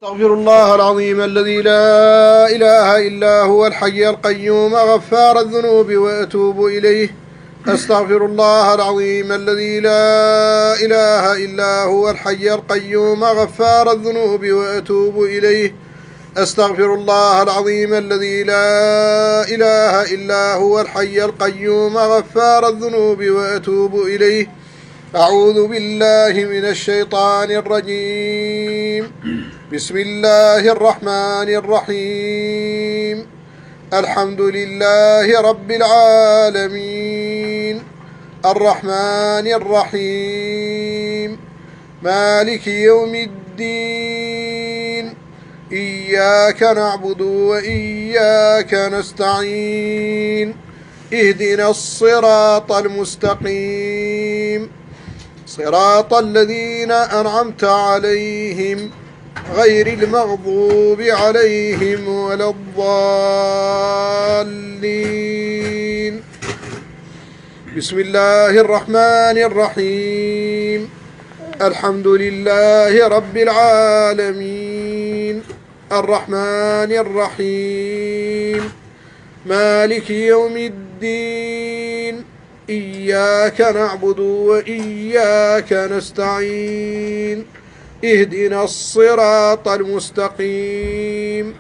أستغفر الله العظيم الذي لا إله إلا هو الحي القيوم غفار الذنوب وأتوب إليه. أستغفر الله العظيم الذي لا إله إلا هو الحي القيوم غفار الذنوب وأتوب إليه. أستغفر الله العظيم الذي لا إله إلا هو الحي القيوم غفار الذنوب وأتوب إليه. أعوذ بالله من الشيطان الرجيم. بسم الله الرحمن الرحيم. الحمد لله رب العالمين الرحمن الرحيم مالك يوم الدين إياك نعبد وإياك نستعين اهدنا الصراط المستقيم صراط الذين أنعمت عليهم غير المغضوب عليهم ولا الضالين. بسم الله الرحمن الرحيم. الحمد لله رب العالمين الرحمن الرحيم مالك يوم الدين إياك نعبد وإياك نستعين اهدنا الصراط المستقيم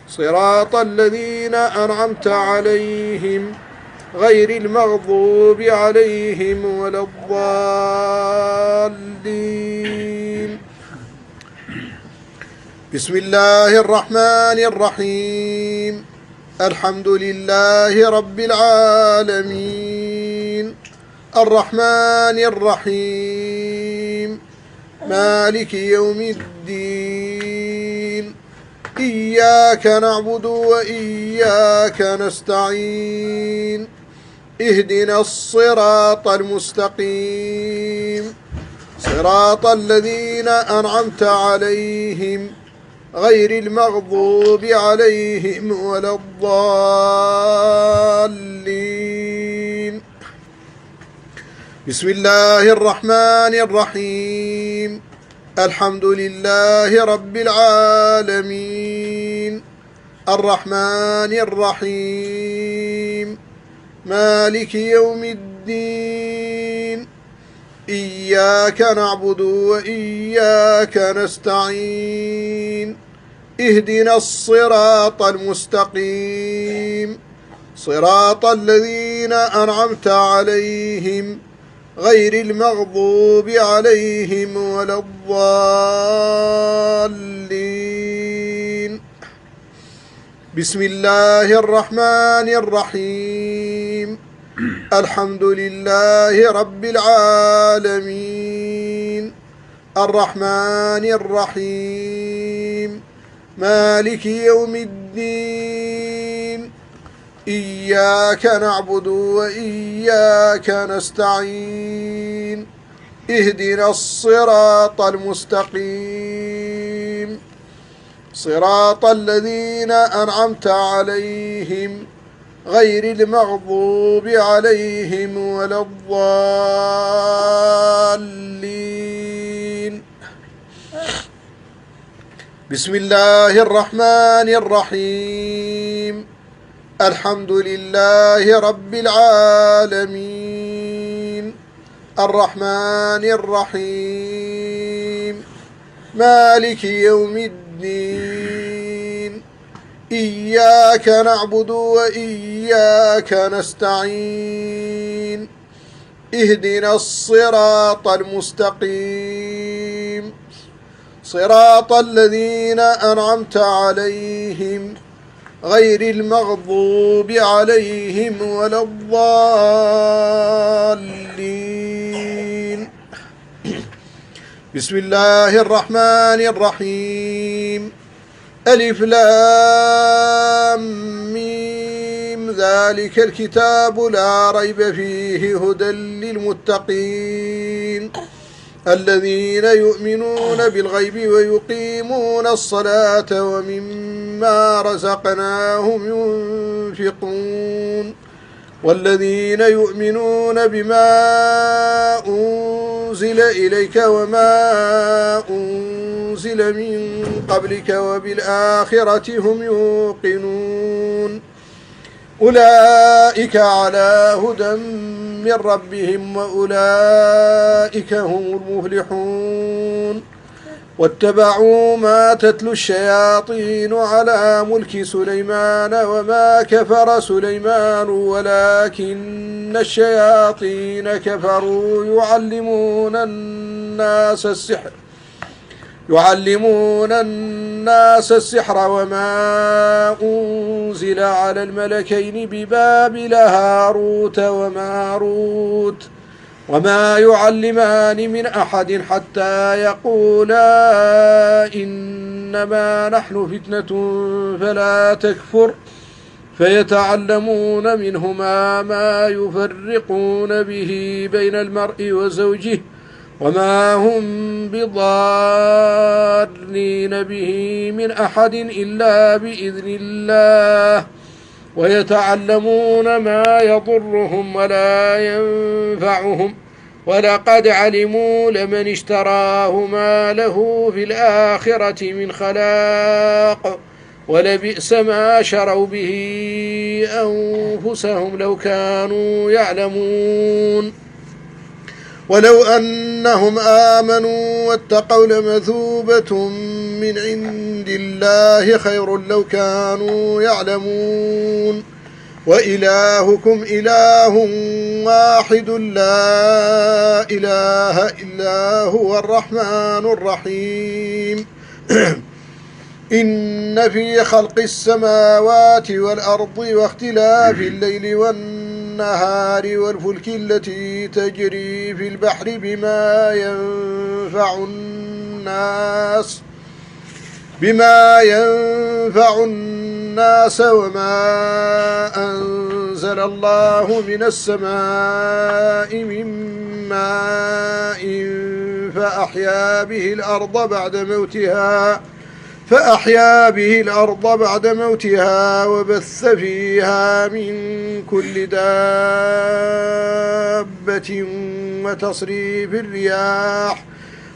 صراط الذين أنعمت عليهم غير المغضوب عليهم ولا الضالين. بسم الله الرحمن الرحيم. الحمد لله رب العالمين الرحمن الرحيم مالك يوم الدين إياك نعبد وإياك نستعين اهدنا الصراط المستقيم صراط الذين أنعمت عليهم غير المغضوب عليهم ولا الضالين. بسم الله الرحمن الرحيم. الحمد لله رب العالمين الرحمن الرحيم مالك يوم الدين إياك نعبد وإياك نستعين اهدنا الصراط المستقيم صراط الذين أنعمت عليهم غير المغضوب عليهم ولا الضالين. بسم الله الرحمن الرحيم. الحمد لله رب العالمين الرحمن الرحيم مالك يوم الدين إياك نعبد وإياك نستعين اهدنا الصراط المستقيم صراط الذين أنعمت عليهم غير المغضوب عليهم ولا الضالين. بسم الله الرحمن الرحيم. الحمد لله رب العالمين الرحمن الرحيم مالك يوم الدين إياك نعبد وإياك نستعين اهدنا الصراط المستقيم صراط الذين أنعمت عليهم غير المغضوب عليهم ولا الضالين. بسم الله الرحمن الرحيم. ألف لام ميم ذلك الكتاب لا ريب فيه هدى للمتقين الذين يؤمنون بالغيب ويقيمون الصلاة ومما رزقناهم ينفقون والذين يؤمنون بما أنزل إليك وما أنزل أنزل من قبلك وبالآخرة هم يوقنون أولئك على هدى من ربهم وأولئك هم المفلحون واتبعوا ما تتلو الشياطين على ملك سليمان وما كفر سليمان ولكن الشياطين كفروا يعلمون الناس السحر وما أنزل على الملكين ببابل هاروت وماروت وما يعلمان من أحد حتى يقولا إنما نحن فتنة فلا تكفر فيتعلمون منهما ما يفرقون به بين المرء وزوجه وما هم بضارين به من أحد إلا بإذن الله ويتعلمون ما يضرهم ولا ينفعهم ولقد علموا لمن اشتراه ما له في الآخرة من خلاق ولبئس ما شروا به أنفسهم لو كانوا يعلمون ولو أنهم آمنوا واتقوا لمثوبة من عند الله خير لو كانوا يعلمون وإلهكم إله واحد لا إله إلا هو الرحمن الرحيم إن في خلق السماوات والأرض واختلاف الليل والنهار والفلك التي تجري في البحر بما ينفع الناس وما أنزل الله من السماء من ماء فأحيا به الأرض بعد موتها وبث فيها من كل دابة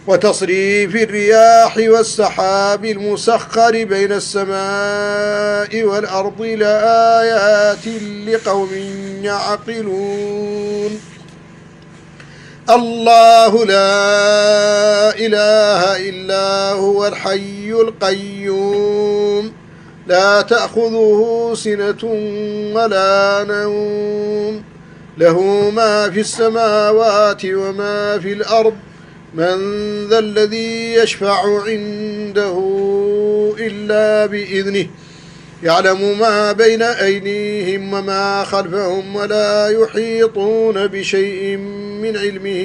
وتصريف الرياح والسحاب المسخر بين السماء والأرض لآيات لقوم يعقلون الله لا إله إلا هو الحي القيوم لا تأخذه سنة ولا نوم له ما في السماوات وما في الأرض من ذا الذي يشفع عنده إلا بإذنه يعلم ما بين أيديهم وما خلفهم ولا يحيطون بشيء من علمه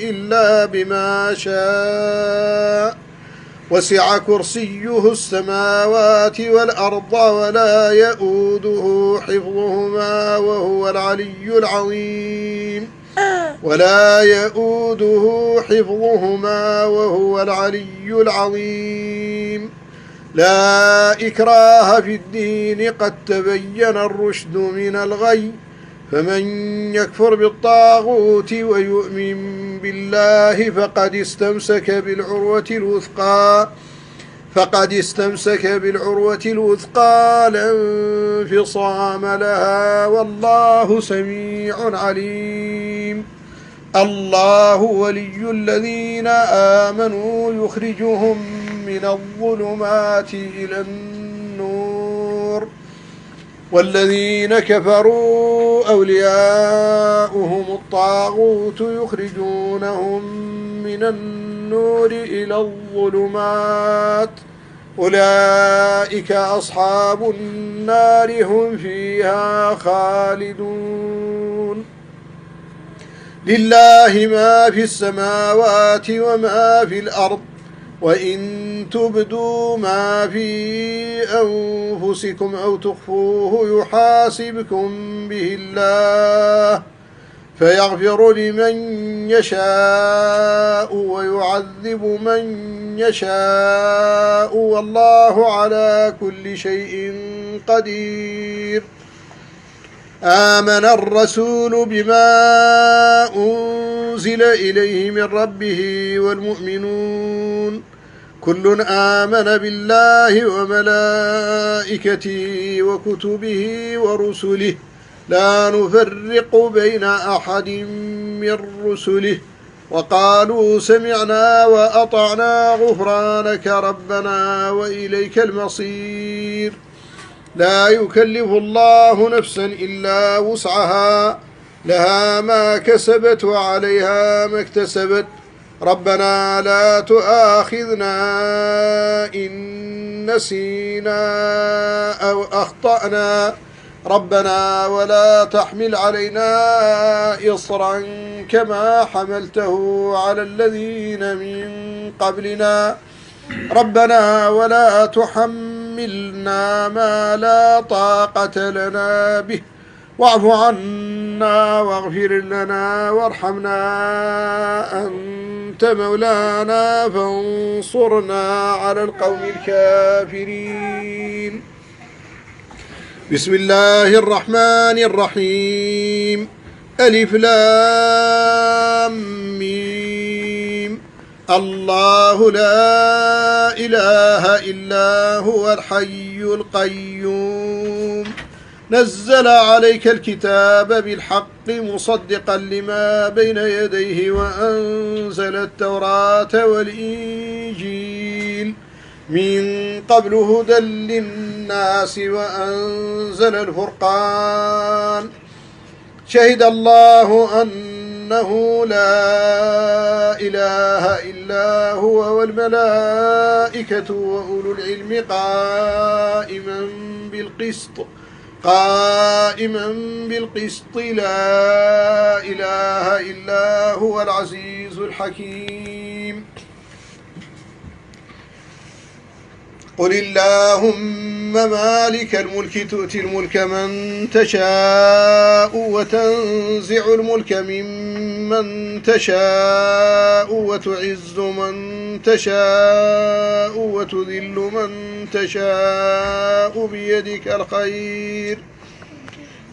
إلا بما شاء وسع كرسيه السماوات والأرض ولا يؤوده حفظهما وهو العلي العظيم لا إكراه في الدين قد تبين الرشد من الغي فمن يكفر بالطاغوت ويؤمن بالله فقد استمسك بالعروة الوثقى لا انفصام لها والله سميع عليم الله ولي الذين آمنوا يخرجهم من الظلمات إلى النور والذين كفروا أولياؤهم الطاغوت يخرجونهم من النور إلى الظلمات أولئك أصحاب النار هم فيها خالدون لله ما في السماوات وما في الأرض وإن تبدوا ما في أنفسكم أو تخفوه يحاسبكم به الله فيغفر لمن يشاء ويعذب من يشاء والله على كل شيء قدير آمن الرسول بما أنزل إليه من ربه والمؤمنون كل آمن بالله وملائكته وكتبه ورسله لا نفرق بين أحد من رسله وقالوا سمعنا وأطعنا غفرانك ربنا وإليك المصير لا يكلف الله نفسا إلا وسعها لها ما كسبت وعليها ما اكتسبت ربنا لا تؤاخذنا إن نسينا أو أخطأنا ربنا ولا تحمل علينا إصرا كما حملته على الذين من قبلنا ربنا ولا تحملنا ما لا طاقة لنا به واعف عنا واغفر لنا وارحمنا أنت مولانا فانصرنا على القوم الكافرين بسم الله الرحمن الرحيم ألف لام ميم الله لا إله إلا هو الحي القيوم نزل عليك الكتاب بالحق مصدقا لما بين يديه وأنزل التوراة والإنجيل من قبل هدى للناس وأنزل الفرقان شهد الله أنه لا إله إلا هو والملائكة وأولو العلم قائما بالقسط لا إله إلا هو العزيز الحكيم قل اللهم مالك الملك تؤتي الملك من تشاء وتنزع الملك ممن تشاء وتعز من تشاء وتذل من تشاء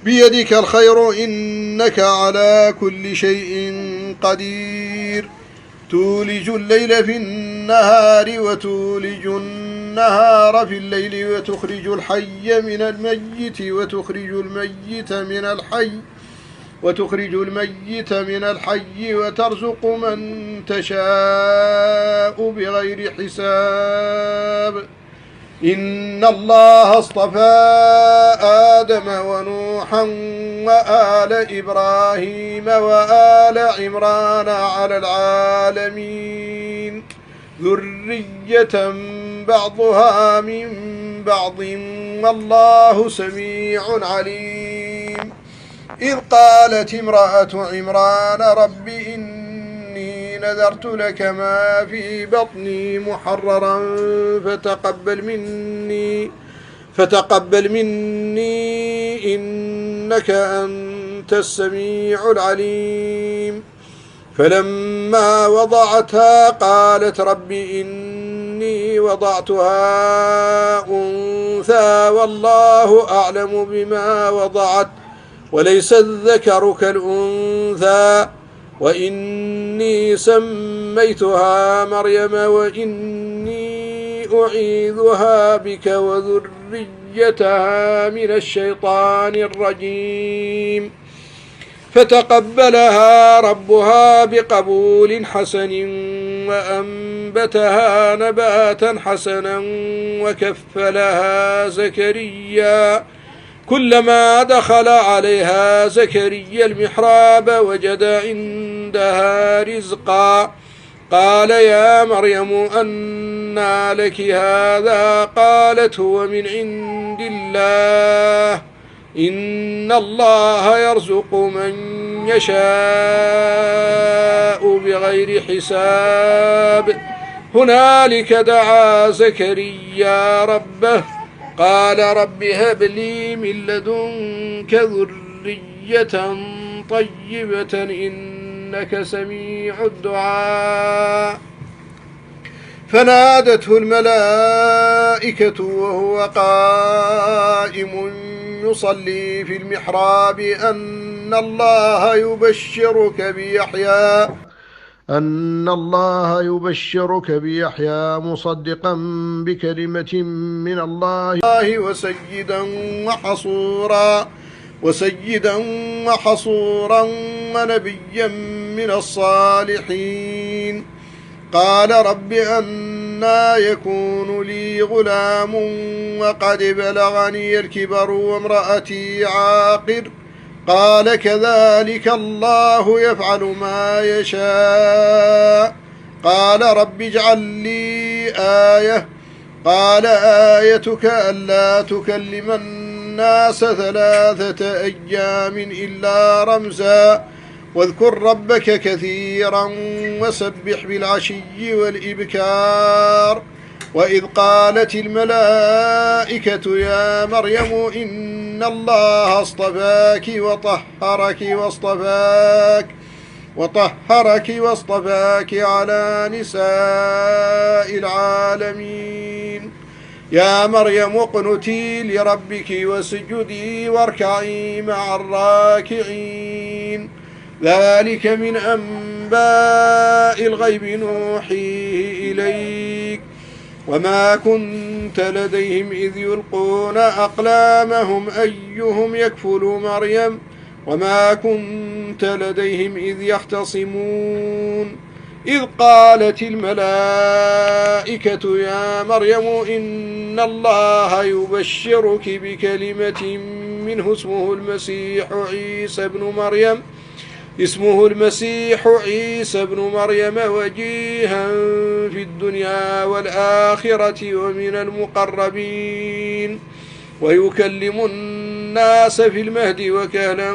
بيدك الخير إنك على كل شيء قدير تولج الليل في النهار وتولج النهار في الليل وتخرج الحي من الميت وتخرج الميت من الحي وترزق من تشاء بغير حساب إن الله اصطفى آدم ونوحا وآل إبراهيم وآل عمران على العالمين ذرية بعضها من بعض والله سميع عليم إذ قالت امرأة عمران رب إني نذرت لك ما في بطني محررا فتقبل مني إنك أنت السميع العليم فلما وضعتها قالت رب إني وضعتها أنثى والله أعلم بما وضعت وليس الذكر كالأنثى وإني سميتها مريم وإني أعيذها بك وذريتها من الشيطان الرجيم فتقبلها ربها بقبول حسن وأنبتها نباتا حسنا وكفلها زكريا كلما دخل عليها زكريا المحراب وجد عندها رزقا قال يا مريم أنى لك هذا قالت هو من عند الله إن الله يرزق من يشاء بغير حساب هنالك دعا زكريا ربه قال رب هب لي من لدنك ذرية طيبة إنك سميع الدعاء فنادته الملائكة وهو قائم يصلي في المحراب أن الله يبشرك أن الله يبشرك بيحيى مصدقا بكلمة من الله وسيدا وحصورا ونبيا من الصالحين. قال رب أنى يكون لي غلام وقد بلغني الكبر وامرأتي عاقر. قال كذلك الله يفعل ما يشاء. قال رب اجعل لي آية. قال آيتك ألا تكلم الناس 3 أيام إلا رمزا واذكر ربك كثيرا وسبح بالعشي والإبكار. وإذ قالت الملائكة يا مريم إن الله اصطفاك واصطفاك على نساء العالمين. يا مريم اقنتي لربك واسجدي واركعي مع الراكعين. ذلك من أنباء الغيب نوحيه إليك وما كنت لديهم إذ يلقون أقلامهم أيهم يكفل مريم وما كنت لديهم إذ يختصمون. إذ قالت الملائكة يا مريم إن الله يبشرك بكلمة منه اسمه المسيح عيسى بن مريم وجيها في الدنيا والآخرة ومن المقربين ويكلم الناس في المهد وكهلا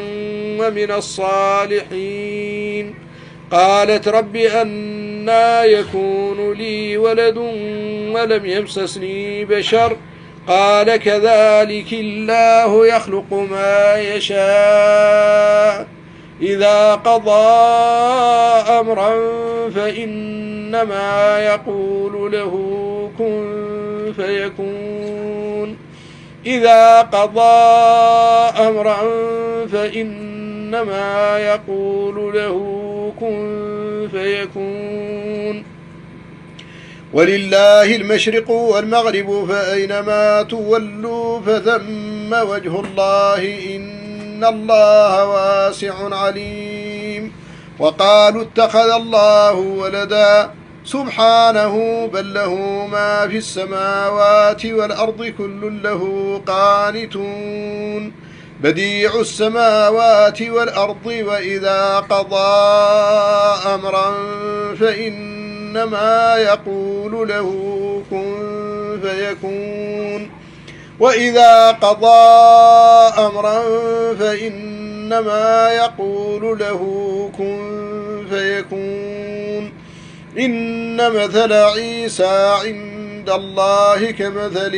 ومن الصالحين. قالت رب أنى يكون لي ولد ولم يمسسني بشر. قال كذلك الله يخلق ما يشاء إذا قضى أمرا فإنما يقول له كن فيكون. إذا قضى أمرا فإنما يقول له كن فيكون. ولله المشرق والمغرب فأينما تولوا فثم وجه الله إن الله واسع عليم. وقالوا اتخذ الله ولدا سبحانه بل له ما في السماوات والأرض كل له قانتون. بديع السماوات والأرض وإذا قضى أمرا فإنما يقول له كن فيكون. وإذا قضى أمرا فإنما يقول له كن فيكون. إن مثل عيسى عند الله كمثل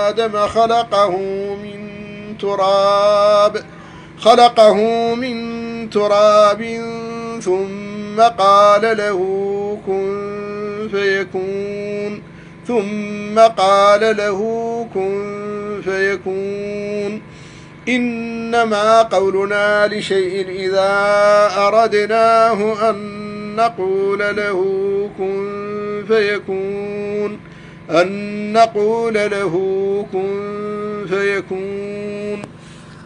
آدم خلقه من تراب ثم قال له كن فيكون. إنما قولنا لشيء إذا أردناه أن نقول له كن فيكون.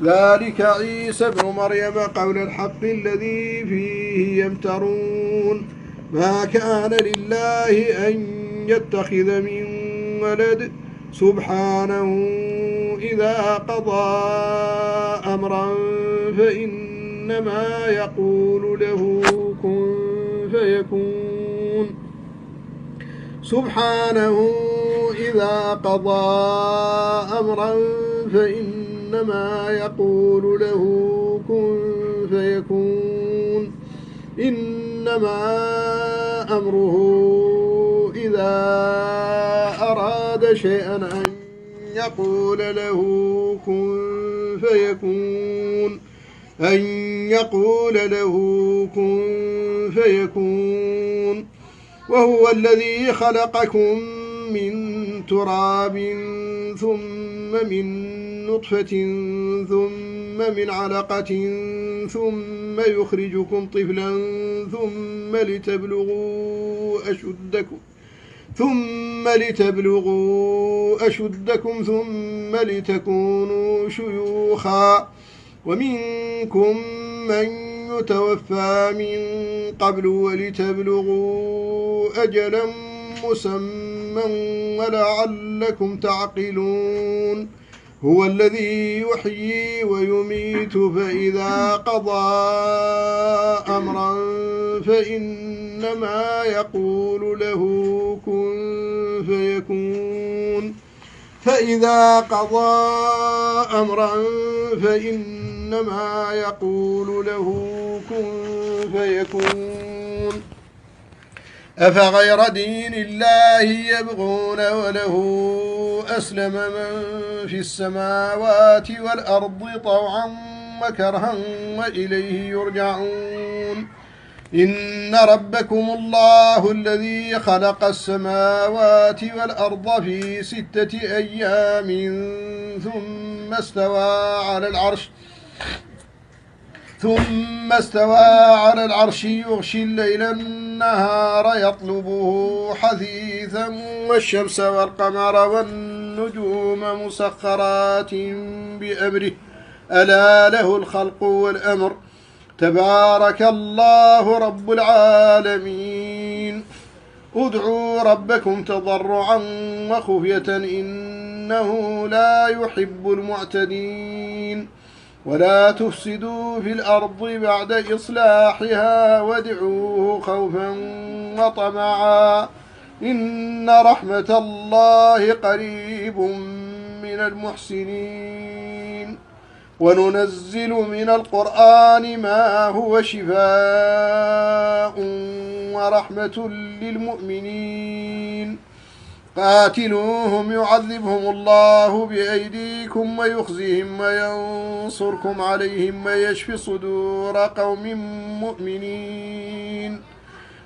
ذلك عيسى بن مريم قول الحق الذي فيه يمترون. ما كان لله أن يتخذ من ولد سبحانه إذا قضى أمرا فإنما يقول له كن فيكون. سبحانه إذا قضى أمرا فإنما يقول له كن فيكون. إنما أمره إذا أراد شيئا أن يقول له كن فيكون. وهو الذي خلقكم من تراب ثم من نطفة ثم من علقة ثم يخرجكم طفلا ثم لتبلغوا أشدكم ثم لتكونوا شيوخا ومنكم من يتوفى من قبل ولتبلغوا أجلا مسمى ولعلكم تعقلون هو الذي يحيي ويميت فإذا قضى أمرا فإنما يقول له كن فيكون فإذا قضى أمرا فإنما يقول له كن فيكون أفغير دين الله يبغون وله أسلم من في السماوات والأرض طوعا وكرها وإليه يرجعون إن ربكم الله الذي خلق السماوات والأرض في 6 أيام ثم استوى على العرش يغشي الليل النهار يطلبه حثيثا والشمس والقمر والنجوم مسخرات بأمره ألا له الخلق والأمر تبارك الله رب العالمين ادعوا ربكم تضرعا وخفية إنه لا يحب المعتدين ولا تفسدوا في الأرض بعد إصلاحها وادعوه خوفا وطمعا إن رحمة الله قريب من المحسنين وننزل من القرآن ما هو شفاء ورحمة للمؤمنين قاتلوهم يعذبهم الله بأيديكم ويخزهم وينصركم عليهم ويشفي صدور قوم مؤمنين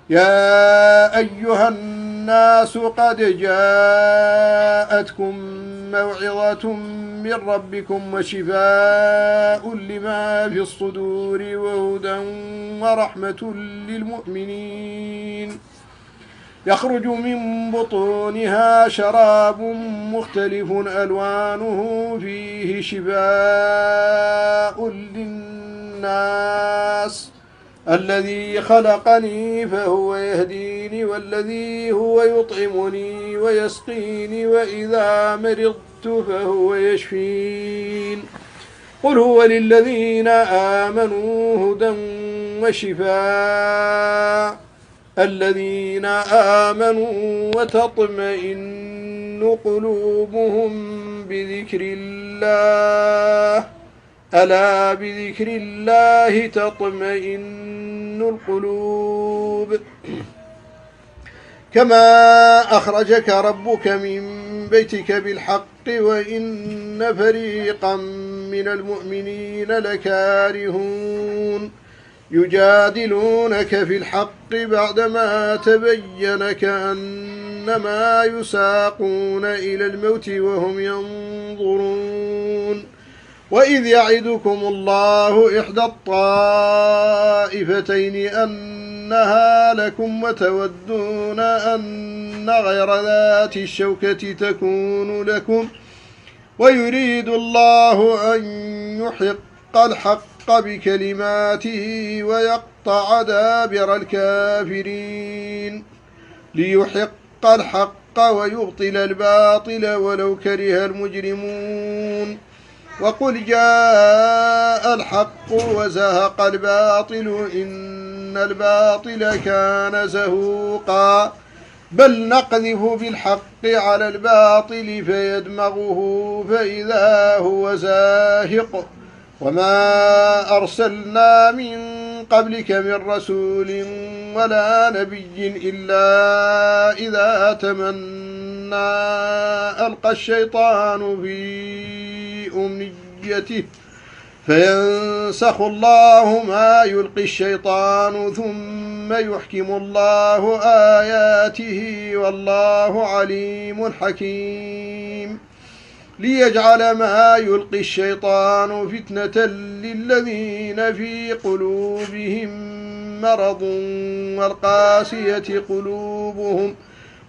يا أيها الناس قد جاءتكم موعظة من ربكم وشفاء لما في الصدور وهدى ورحمة للمؤمنين يخرج من بطونها شراب مختلف ألوانه فيه شفاء للناس الذي خلقني فهو يهديني والذي هو يطعمني ويسقيني وإذا مرضت فهو يشفين قل هو للذين آمنوا هدى وشفاء الذين آمنوا وتطمئن قلوبهم بذكر الله ألا بذكر الله تطمئن القلوب كما أخرجك ربك من بيتك بالحق وإن فريقا من المؤمنين لكارهون يجادلونك في الحق بعدما تبين كأنما يساقون إلى الموت وهم ينظرون وإذ يعدكم الله إحدى الطائفتين أنها لكم وتودون أن غير ذات الشوكة تكون لكم ويريد الله أن يحق الحق بكلماته ويقطع دابر الكافرين ليحق الحق ويبطل الباطل ولو كره المجرمون وقل جاء الحق وزهق الباطل إن الباطل كان زهوقا بل نقذف بالحق على الباطل فيدمغه فإذا هو زاهق وما أرسلنا من قبلك من رسول ولا نبي إلا إذا تمنى ألقى الشيطان في أمنيته فينسخ الله ما يلقي الشيطان ثم يحكم الله آياته والله عليم حكيم ليجعل ما يلقي الشيطان فتنة للذين في قلوبهم مرض والقاسية قلوبهم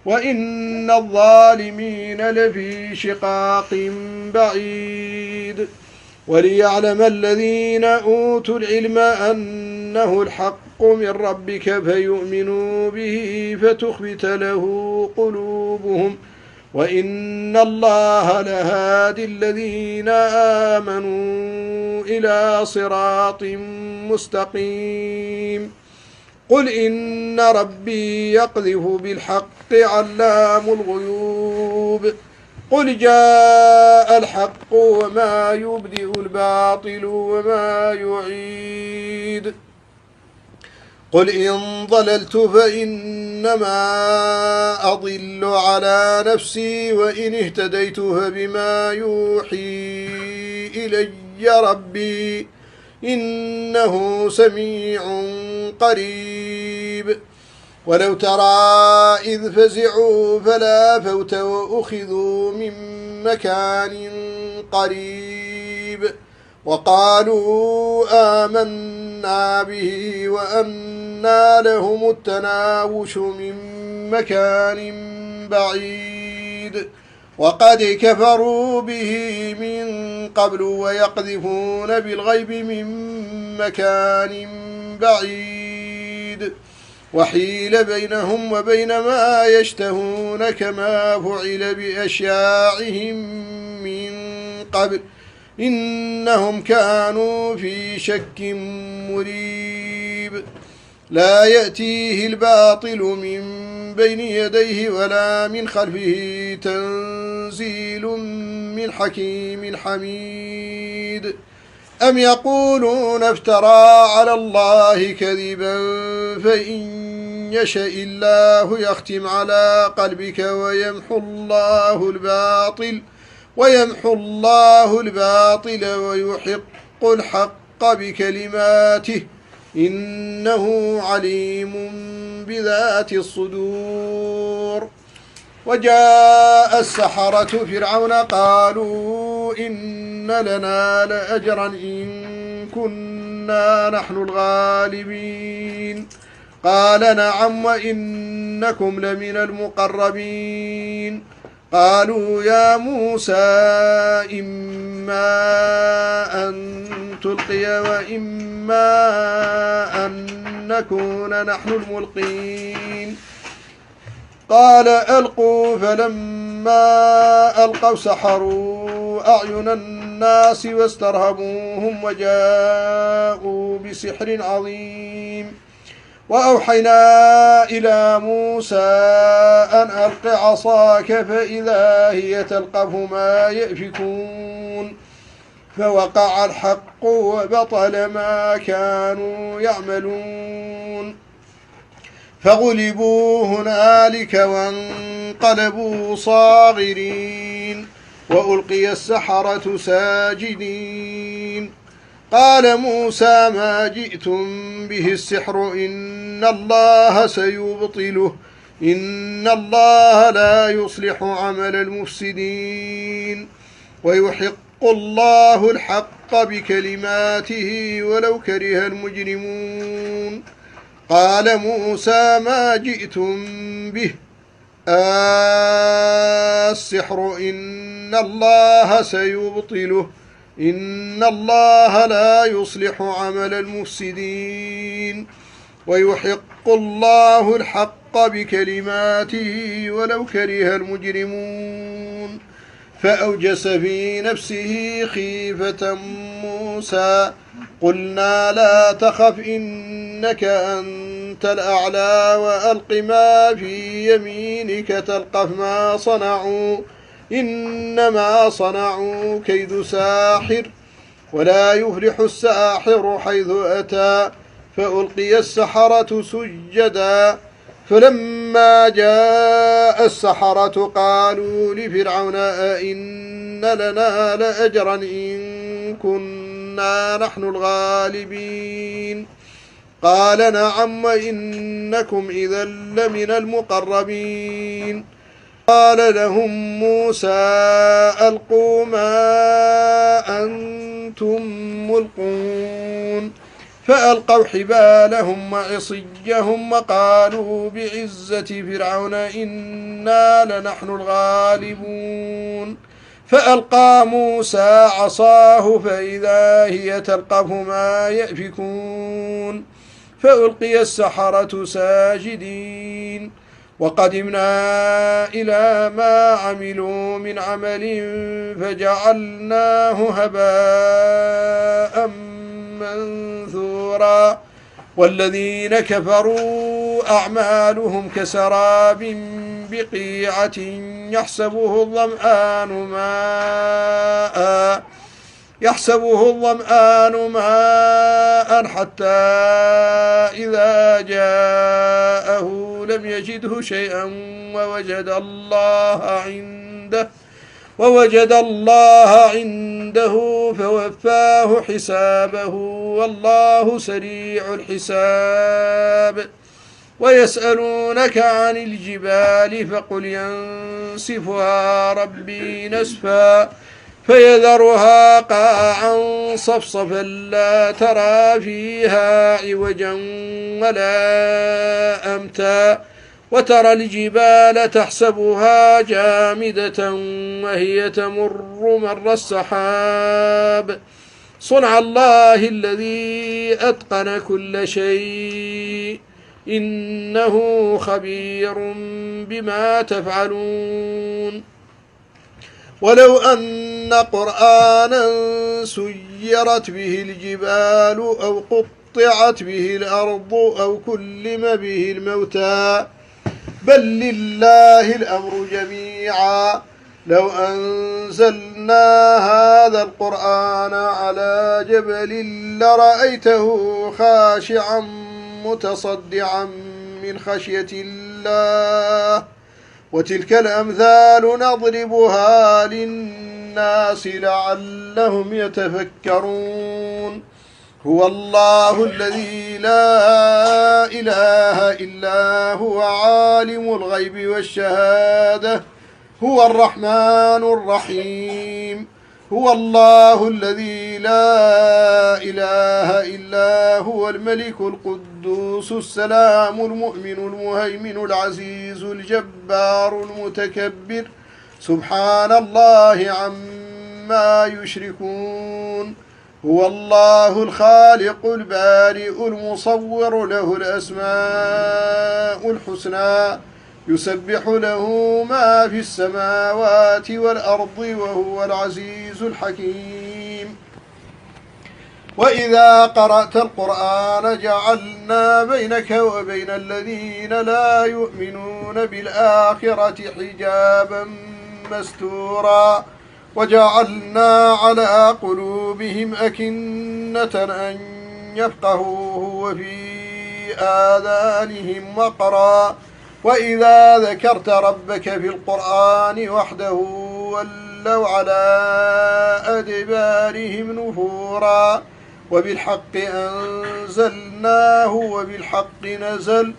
وإن الظالمين لفي شقاق بعيد وليعلم الذين أوتوا العلم أنه الحق من ربك فيؤمنوا به فتخبت له قلوبهم وإن الله لهادي الذين آمنوا إلى صراط مستقيم قل إن ربي يقذف بالحق علام الغيوب قل جاء الحق وما يبدئ الباطل وما يعيد قل إن ضللت فإنما أضل على نفسي وإن اهتديت فبما يوحي إلي ربي إنه سميع قريب ولو ترى إذ فزعوا فلا فوت وأخذوا من مكان قريب وقالوا آمنا به وأنى لهم التناوش من مكان بعيد وقد كفروا به من قبل ويقذفون بالغيب من مكان بعيد وحيل بينهم وبين ما يشتهون كما فعل بأشياعهم من قبل إنهم كانوا في شك مريب لا يأتيه الباطل من بين يديه ولا من خلفه تنزيل من حكيم حميد أم يقولون افترى على الله كذبا فإن يشأ الله يختم على قلبك ويمحو الله الباطل ويحق الحق بكلماته إنه عليم بذات الصدور وجاء السحرة فرعون قالوا إن لنا لأجرا إن كنا نحن الغالبين قال نعم وإنكم لمن المقربين قالوا يا موسى إما أن تلقي وإما أن نكون نحن الملقين قال ألقوا فلما ألقوا سحروا أعين الناس واسترهبوهم وجاءوا بسحر عظيم وأوحينا إلى موسى أن ألق عصاك فإذا هي تلقف ما يأفكون فوقع الحق وبطل ما كانوا يعملون فغلبوا هنالك وانقلبوا صاغرين وألقي السحرة ساجدين قال موسى ما جئتم به السحر إن الله سيبطله إن الله لا يصلح عمل المفسدين ويحق الله الحق بكلماته ولو كره المجرمون قال موسى ما جئتم به السحر إن الله سيبطله إن الله لا يصلح عمل المفسدين ويحق الله الحق بكلماته ولو كره المجرمون فأوجس في نفسه خيفة موسى قلنا لا تخف إنك أنت الأعلى وألق ما في يمينك تلقف ما صنعوا إنما صنعوا كيد ساحر ولا يفلح الساحر حيث أتى فألقي السحرة سجدا فلما جاء السحرة قالوا لفرعون أئن لنا لأجرا إن كنا نحن الغالبين قال نعم وإنكم إذا لمن المقربين قال لهم موسى ألقوا ما أنتم ملقون فألقوا حبالهم وعصيهم وقالوا بعزة فرعون إنا لنحن الغالبون فألقى موسى عصاه فإذا هي تلقف ما يأفكون فألقي السحرة ساجدين وقدمنا إلى ما عملوا من عمل فجعلناه هباء منثورا والذين كفروا أعمالهم كسراب بقيعة يحسبه الظمآن ماء حتى إذا جاءه لم يجده شيئا ووجد الله عنده فوفاه حسابه والله سريع الحساب ويسألونك عن الجبال فقل ينسفها ربي نسفا فيذرها قاعا صفصفا لا ترى فيها عوجا ولا أمتا وترى الجبال تحسبها جامدة وهي تمر مر السحاب صنع الله الذي أتقن كل شيء إنه خبير بما تفعلون ولو أن قرآنا سيرت به الجبال أو قطعت به الأرض أو كلم به الموتى بل لله الأمر جميعا لو أنزلنا هذا القرآن على جبل لرأيته خاشعا متصدعا من خشية الله وتلك الأمثال نضربها للناس لعلهم يتفكرون هو الله الذي لا إله إلا هو عالم الغيب والشهادة هو الرحمن الرحيم هو الله الذي لا إله إلا هو الملك القدوس السلام المؤمن المهيمن العزيز الجبار المتكبر سبحان الله عما يشركون هو الله الخالق البارئ المصور له الأسماء الحسنى يسبح له ما في السماوات والأرض وهو العزيز الحكيم وإذا قرأت القرآن جعلنا بينك وبين الذين لا يؤمنون بالآخرة حجابا مستورا وجعلنا على قلوبهم أكنة أن يفقهوه وفي آذانهم وقرا وإذا ذكرت ربك في القرآن وحده ولوا على أدبارهم نفورا وبالحق أنزلناه وبالحق نزل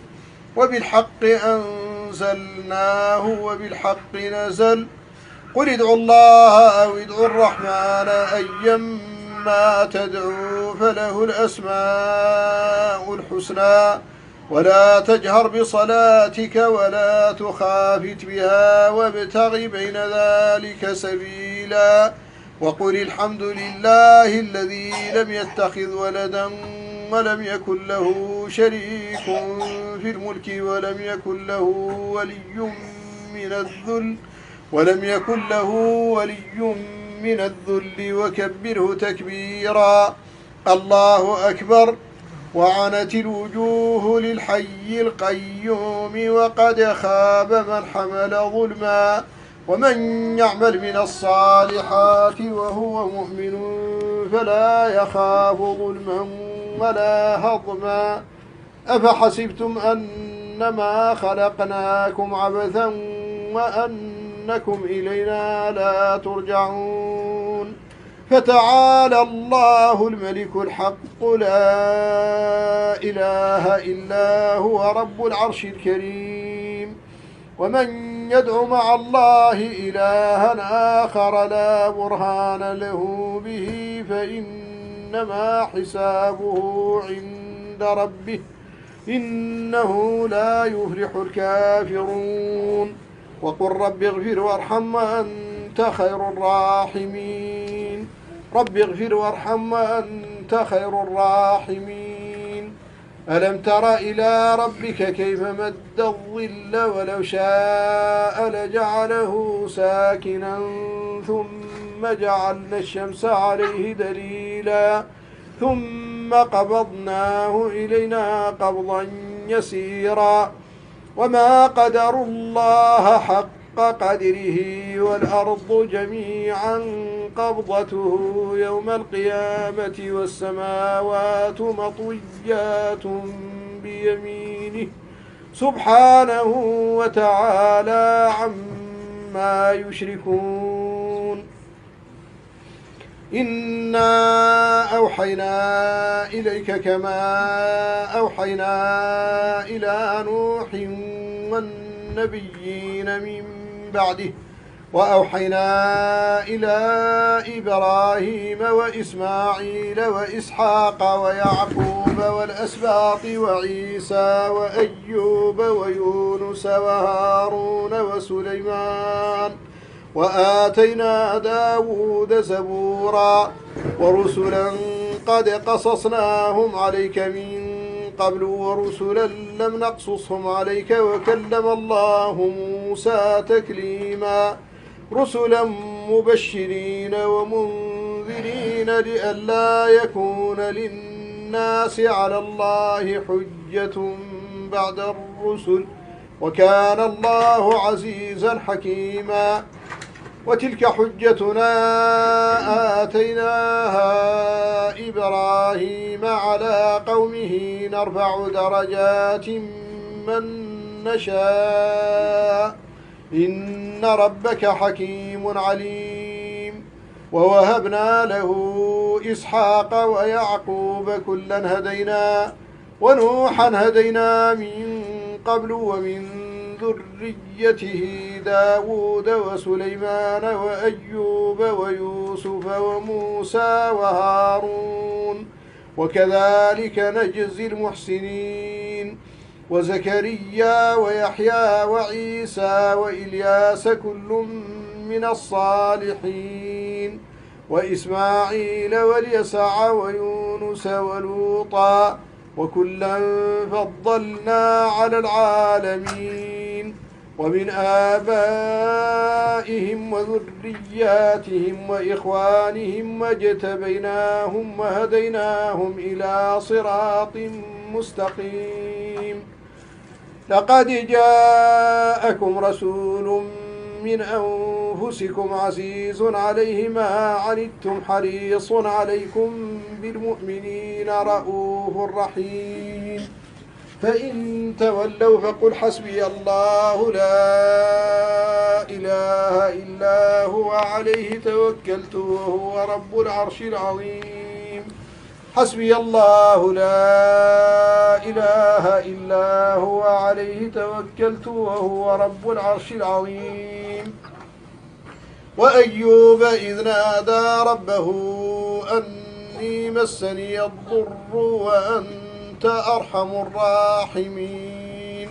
قل ادعوا الله أو ادعوا الرحمن أيما تدعوا فله الأسماء الحسنى ولا تجهر بصلاتك ولا تخافت بها وابتغ بين ذلك سبيلا وقل الحمد لله الذي لم يتخذ ولدا ولم يكن له شريك في الملك ولم يكن له ولي من الذل وكبره تكبيرا الله أكبر وعنت الوجوه للحي القيوم وقد خاب من حمل ظلما ومن يعمل من الصالحات وهو مؤمن فلا يخاف ظلما ولا هضما أفحسبتم أنما خلقناكم عبثا وأنكم إلينا لا ترجعون فتعالى الله الملك الحق لا إله إلا هو رب العرش الكريم ومن يدع مع الله إلها آخر لا برهان له به فإن إنما حسابه عند ربه إنه لا يفلح الكافرون وقل رب اغفر وارحم وأنت خير الراحمين رب اغفر وارحم وأنت خير الراحمين ألم تر إلى ربك كيف مد الظل ولو شاء لجعله ساكنا ثم جعلنا الشمس عليه دليلا ثم قبضناه إلينا قبضا يسيرا وما قدروا الله حق قدره والأرض جميعا قبضته يوم القيامة والسماوات مطويات بيمينه سبحانه وتعالى عما يشركون إنا أوحينا إليك كما أوحينا إلى نوح والنبيين من بعده وأوحينا إلى إبراهيم وإسماعيل وإسحاق ويعقوب والأسباط وعيسى وأيوب ويونس وهارون وسليمان وآتينا داود زبورا ورسلا قد قصصناهم عليك من قبل ورسلا لم نقصصهم عليك وكلم الله موسى تكليما رسلا مبشرين ومنذرين لئلا يكون للناس على الله حجة بعد الرسل وكان الله عزيزا حكيما وتلك حجتنا آتيناها إبراهيم على قومه نرفع درجات من نشاء إن ربك حكيم عليم ووهبنا له إسحاق ويعقوب كلا هدينا ونوحا هدينا من قبل ومن ذريته داود وسليمان وأيوب ويوسف وموسى وهارون وكذلك نجزي المحسنين وزكريا ويحيى وعيسى وإلياس كل من الصالحين وإسماعيل واليسع ويونس ولوطا وكلا فضلنا على العالمين ومن آبائهم وذرياتهم وإخوانهم واجتبيناهم وهديناهم إلى صراط مستقيم لقد جاءكم رسول من أنفسكم عزيز عليه ما عنتم حريص عليكم بالمؤمنين رؤوف رحيم فإن تولوا فقل حسبي الله لا إله إلا هو عليه توكلت وهو رب العرش العظيم حسبي الله لا إله إلا هو عليه توكلت وهو رب العرش العظيم وأيوب إذ نادى ربه أني مسني الضر وأنت أرحم الراحمين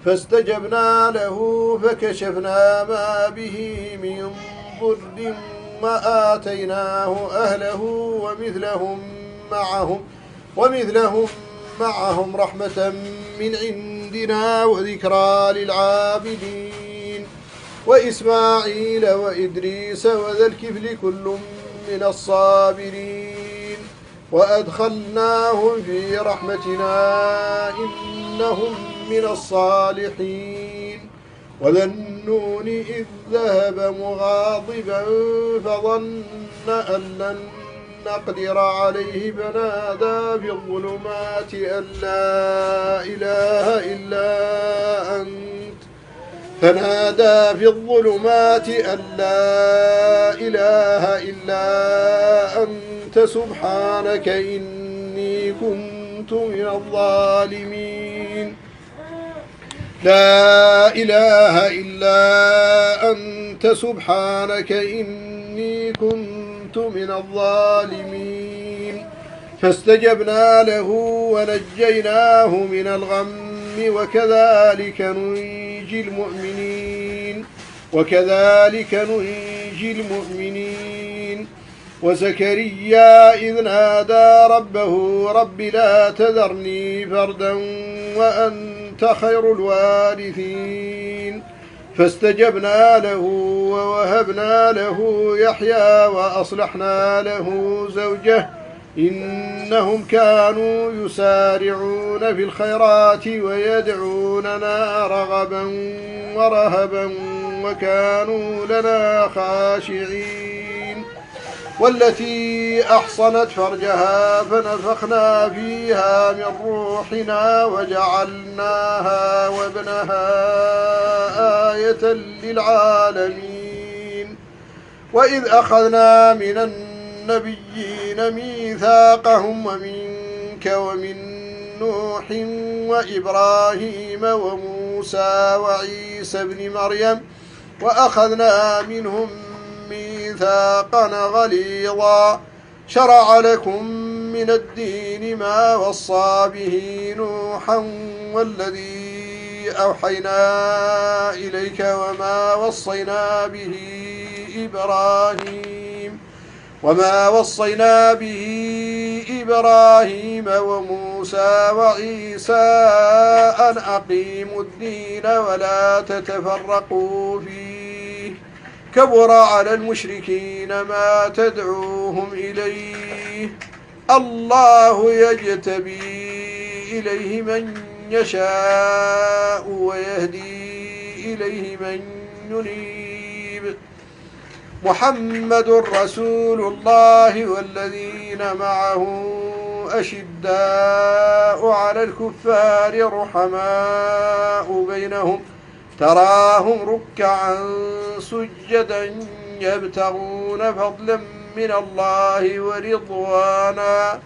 فاستجبنا له فكشفنا ما به من ضر وآتيناه أهله ومثلهم معهم رحمة من عندنا وذكرى للعابدين وإسماعيل وإدريس وذا الكفل كل من الصابرين وأدخلناهم في رحمتنا إنهم من الصالحين وذا النون إذ ذهب مغاضبا فظن أن لن نقدر عليه فنادى في الظلمات أن لا إله إلا أنت سبحانك إني كنت من الظالمين لا إله إلا أنت أنت سبحانك إني كنت من الظالمين فاستجبنا له ونجيناه من الغم وكذلك ننجي المؤمنين وزكريا إذ نادى ربه رب لا تذرني فردا وأنت خير الوارثين فاستجبنا له ووهبنا له يحيى وأصلحنا له زوجه إنهم كانوا يسارعون في الخيرات ويدعوننا رغبا ورهبا وكانوا لنا خاشعين والتي أحصنت فرجها فنفخنا فيها من روحنا وجعلناها وابنها آية للعالمين وإذ أخذنا من النبيين ميثاقهم ومنك ومن نوح وإبراهيم وموسى وعيسى ابن مريم وأخذنا منهم ميثاقا غليظا شرع لكم من الدين ما وصى به نوحا والذي أوحينا إليك وما وصينا به إبراهيم وموسى وعيسى أن أقيموا الدين ولا تتفرقوا فيه كبر على المشركين ما تدعوهم إليه الله يجتبي إليه من يشاء ويهدي إليه من ينيب محمد رسول الله والذين معه أشداء على الكفار رحماء بينهم تراهم ركعا سجدا يبتغون فضلا من الله ورضوانا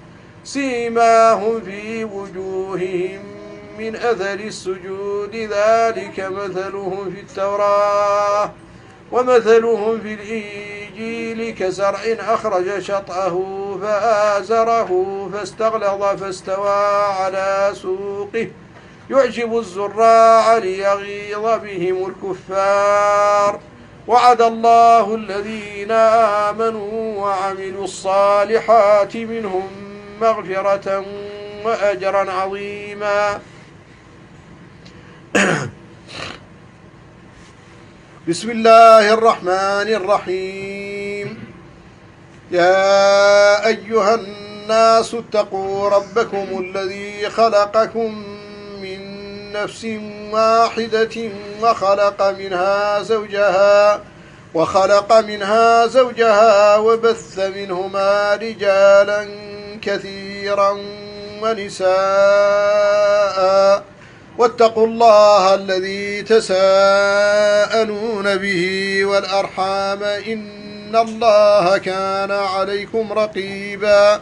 سيماهم في وجوههم من أثر السجود ذلك مثلهم في التوراة ومثلهم في الإنجيل كزرع أخرج شطأه فآزره فاستغلظ فاستوى على سوقه يعجب الزراع ليغيظ بهم الكفار وعد الله الذين آمنوا وعملوا الصالحات منهم مغفرة وأجرا عظيما بسم الله الرحمن الرحيم يا أيها الناس اتقوا ربكم الذي خلقكم من نفس واحدة وخلق منها زوجها وبث منهما رجالا كثيرا ونساء واتقوا الله الذي تساءلون به والأرحام إن الله كان عليكم رقيبا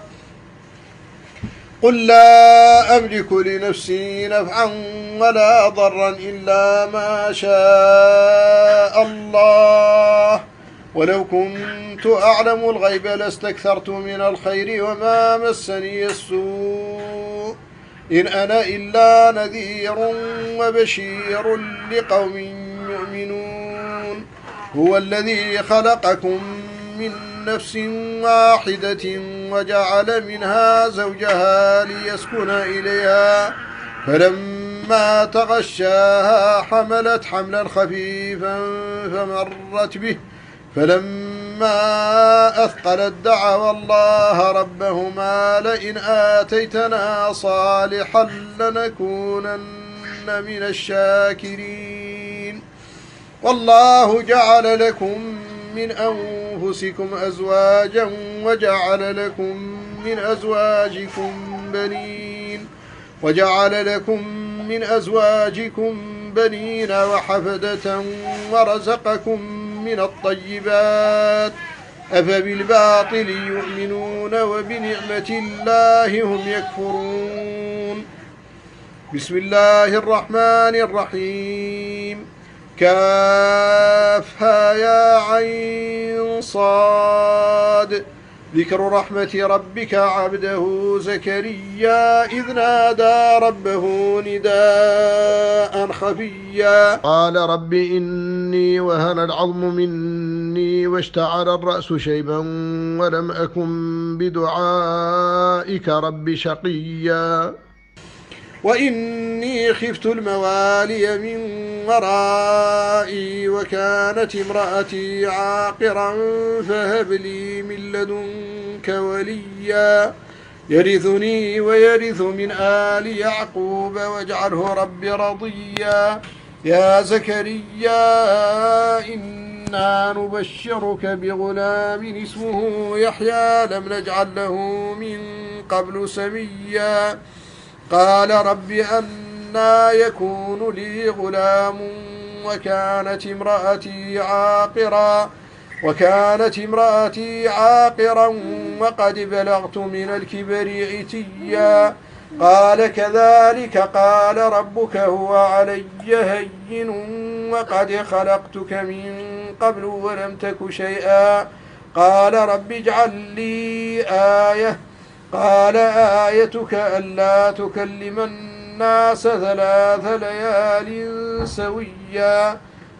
قل لا أملك لنفسي نفعا ولا ضرا إلا ما شاء الله ولو كنت أعلم الغيب لاستكثرت من الخير وما مسني السوء إن أنا إلا نذير وبشير لقوم يؤمنون هو الذي خلقكم من نفس واحدة وجعل منها زوجها ليسكن إليها فلما تغشاها حملت حملا خفيفا فمرت به فلما أثقلت دعوا الله ربهما لئن آتيتنا صالحا لنكونن من الشاكرين والله جعل لكم من أنفسكم أزواجا وجعل لكم من أزواجكم بنين وحفدة ورزقكم من الطيبات أفبالباطل يؤمنون وبنعمة الله هم يكفرون بسم الله الرحمن الرحيم كافها كافها يا عين صاد. ذكر رحمة ربك عبده زكريا إذ نادى ربه نداء خفيا قال رب إني وهن العظم مني واشتعل الرأس شيبا ولم أكن بدعائك رب شقيا وإني خفت الموالي من ورائي وكانت امرأتي عاقرا فهب لي من لدنك وليا يرثني ويرث من آل يعقوب واجعله رب رضيا يا زكريا إنا نبشرك بغلام اسمه يحيى لم نجعل له من قبل سميا قال رب أنى يكون لي غلام وكانت امرأتي عاقرا وقد بلغت من الكبر عتيا قال كذلك قال ربك هو علي هين وقد خلقتك من قبل ولم تك شيئا قال رب اجعل لي آية قال آيتك ألا تكلم الناس 3 ليال سويا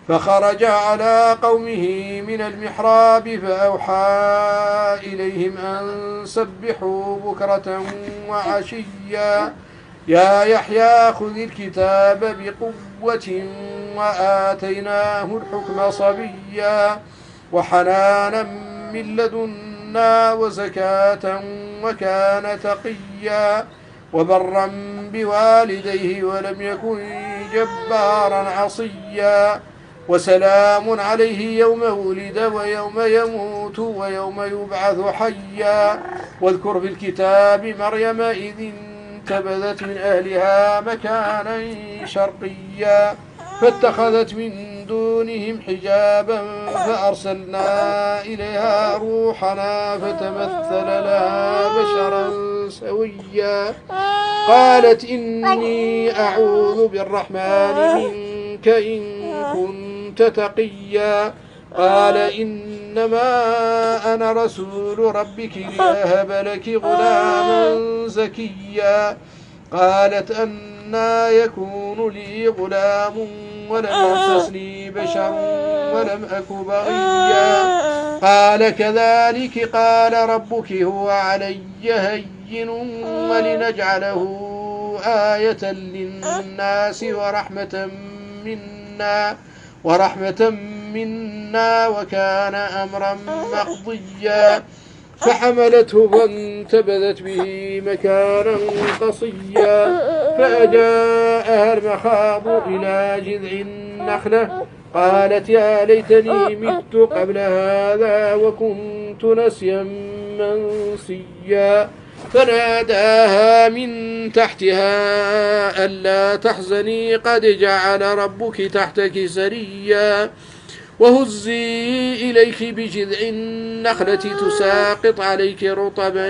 فخرج على قومه من المحراب فأوحى إليهم أن سبحوا بكرة وعشيا يا يحيى خذ الكتاب بقوة وآتيناه الحكم صبيا وحنانا من لدنا وزكاة وكان تقيا وبرا بوالديه ولم يكن جبارا عصيا وسلام عليه يوم ولد ويوم يموت ويوم يبعث حيا واذكر في الكتاب مريم إذ انتبذت من أهلها مكانا شرقيا فاتخذت من دونهم حجابا فأرسلنا إليها روحنا فتمثل لها بشرا سويا قالت إني أعوذ بالرحمن منك إن كنت تقيا قال إنما أنا رسول ربك لأهب لك غلاما زكيا قالت أنى يكون لي غلام ولم يمسسني بشر ولم أك بغيا قال كذلك قال ربك هو علي هين ولنجعله آية للناس ورحمة منا وكان أمرا مقضيا فحملته فانتبذت به مكانا قصيا فأجاءها المخاض إلى جذع النخلة قالت يا ليتني مت قبل هذا وكنت نسيا منسيا فناداها من تحتها ألا تحزني قد جعل ربك تحتك سريا وهزي إليك بجذع النخلة تساقط عليك رطبا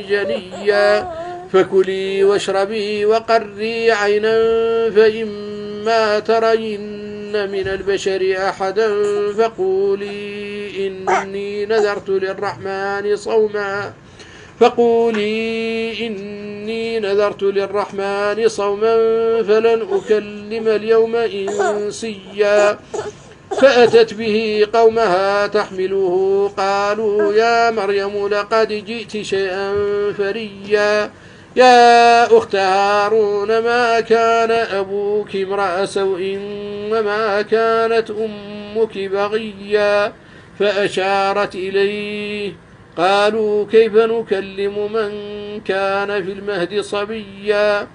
جنيا فكلي واشربي وقري عينا فإما ترين من البشر أحدا فقولي إني نذرت للرحمن صوما فلن أكلم اليوم إنسيا فأتت به قومها تحمله قالوا يا مريم لقد جئت شيئا فريا يا أخت هارون ما كان أبوك امرأ سوء وما كانت أمك بغيا فأشارت إليه قالوا كيف نكلم من كان في المهد صبيا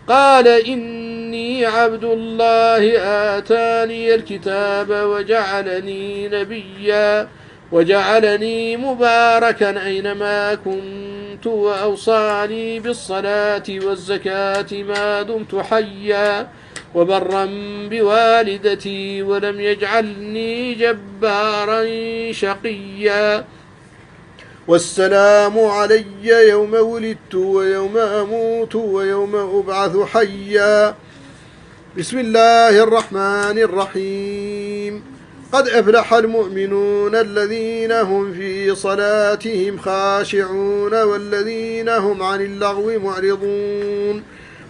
قال إني عبد الله آتاني الكتاب وجعلني نبيا وجعلني مباركا أينما كنت وأوصاني بالصلاة والزكاة ما دمت حيا وبرا بوالدتي ولم يجعلني جبارا شقيا والسلام علي يوم ولدت ويوم أموت ويوم أبعث حيا بسم الله الرحمن الرحيم قد أفلح المؤمنون الذين هم في صلاتهم خاشعون والذين هم عن اللغو معرضون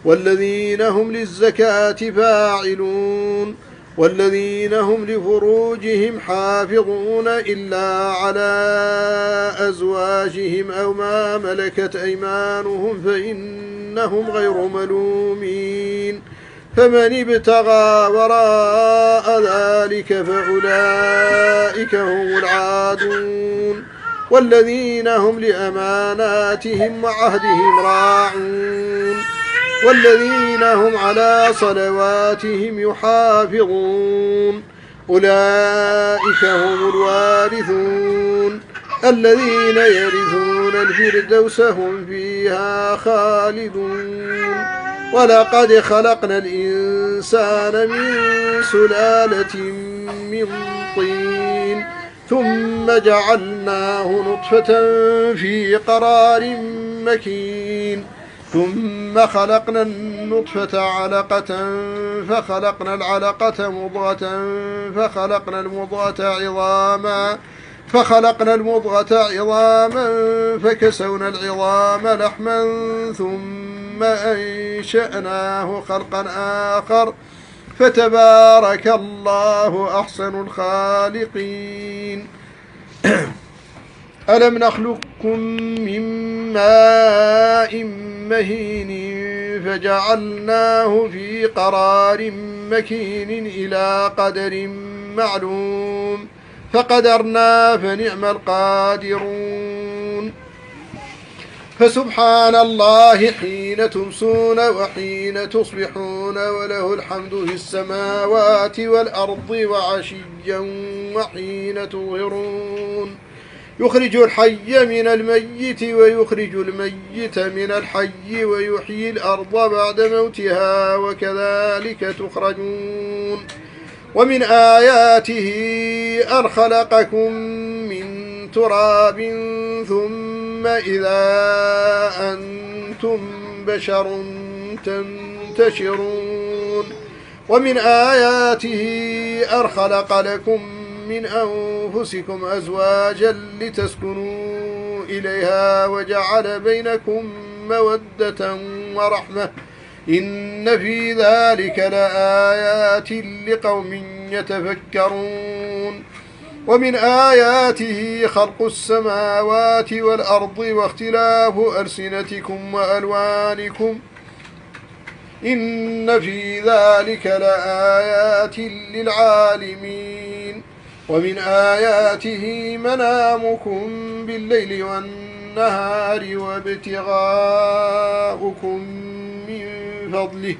والذين هم للزكاة فاعلون والذين هم لفروجهم حافظون إلا على أزواجهم أو ما ملكت أيمانهم فإنهم غير ملومين فمن ابتغى وراء ذلك فأولئك هم العادون والذين هم لأماناتهم وعهدهم راعون والذين هم على صلواتهم يحافظون أولئك هم الوارثون الذين يرثون الفردوس هم فيها خالدون ولقد خلقنا الإنسان من سلالة من طين ثم جعلناه نطفة في قرار مكين ثم خلقنا النطفة علقة فخلقنا العلقة مضغة فخلقنا المضغة عظاما فكسونا العظام لحما ثم أنشأناه خلقا آخر فتبارك الله أحسن الخالقين ألم نخلقكم من ماء مهين فجعلناه في قرار مكين إلى قدر معلوم فقدرنا فنعم القادرون فسبحان الله حين تمسون وحين تصبحون وله الحمد في السماوات والأرض وعشيا وحين تظهرون يخرج الحي من الميت ويخرج الميت من الحي ويحيي الأرض بعد موتها وكذلك تخرجون ومن آياته أن خلقكم من تراب ثم إذا أنتم بشر تنتشرون ومن آياته أن خلق لكم من أنفسكم أزواجا لتسكنوا إليها وجعل بينكم مودة ورحمة إن في ذلك لآيات لقوم يتفكرون ومن آياته خلق السماوات والأرض واختلاف ألسنتكم وألوانكم إن في ذلك لآيات للعالمين ومن آياته منامكم بالليل والنهار وابتغاؤكم من فضله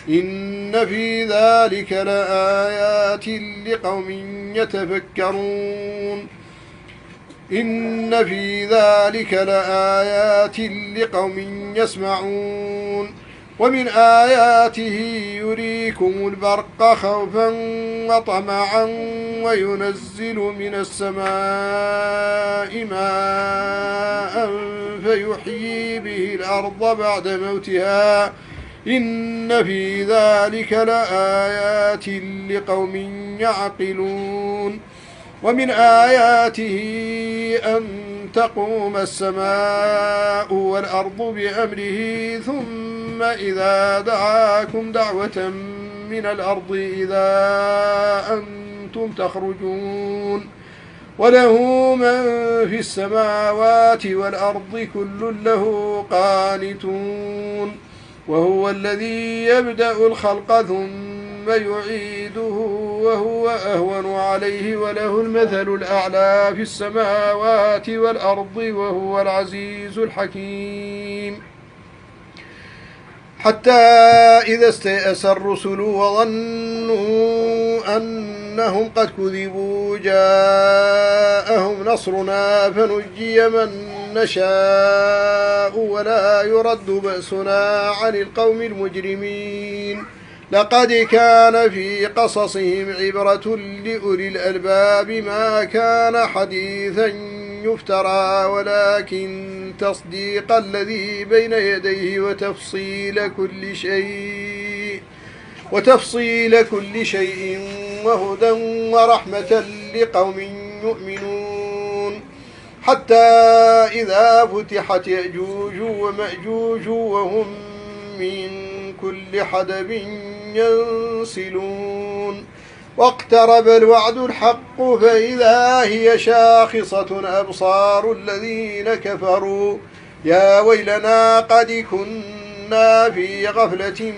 إن في ذلك لآيات لقوم يتفكرون إن في ذلك لآيات لقوم يسمعون ومن آياته يريكم البرق خوفا وطمعا وينزل من السماء ماء فيحيي به الأرض بعد موتها إن في ذلك لآيات لقوم يعقلون ومن آياته أن تقوم السماء والأرض بأمره ثم إذا دعاكم دعوة من الأرض إذا أنتم تخرجون وله من في السماوات والأرض كل له قانتون وهو الذي يبدأ الخلق ثم يعيده وهو أهون عليه وله المثل الأعلى في السماوات والأرض وهو العزيز الحكيم حتى إذا استيأس الرسل وظنوا أنهم قد كذبوا جاءهم نصرنا فنجي من نشاء ولا يرد بأسنا عن القوم المجرمين لقد كان في قصصهم عبرة لأولي الألباب ما كان حديثا يفترى ولكن تصديق الذي بين يديه وتفصيل كل شيء وهدى ورحمة لقوم يؤمنون حتى إذا فتحت يأجوج ومأجوج وهم من كل حدب ينسلون واقترب الوعد الحق فإذا هي شاخصة أبصار الذين كفروا يا ويلنا قد كنا في غفلة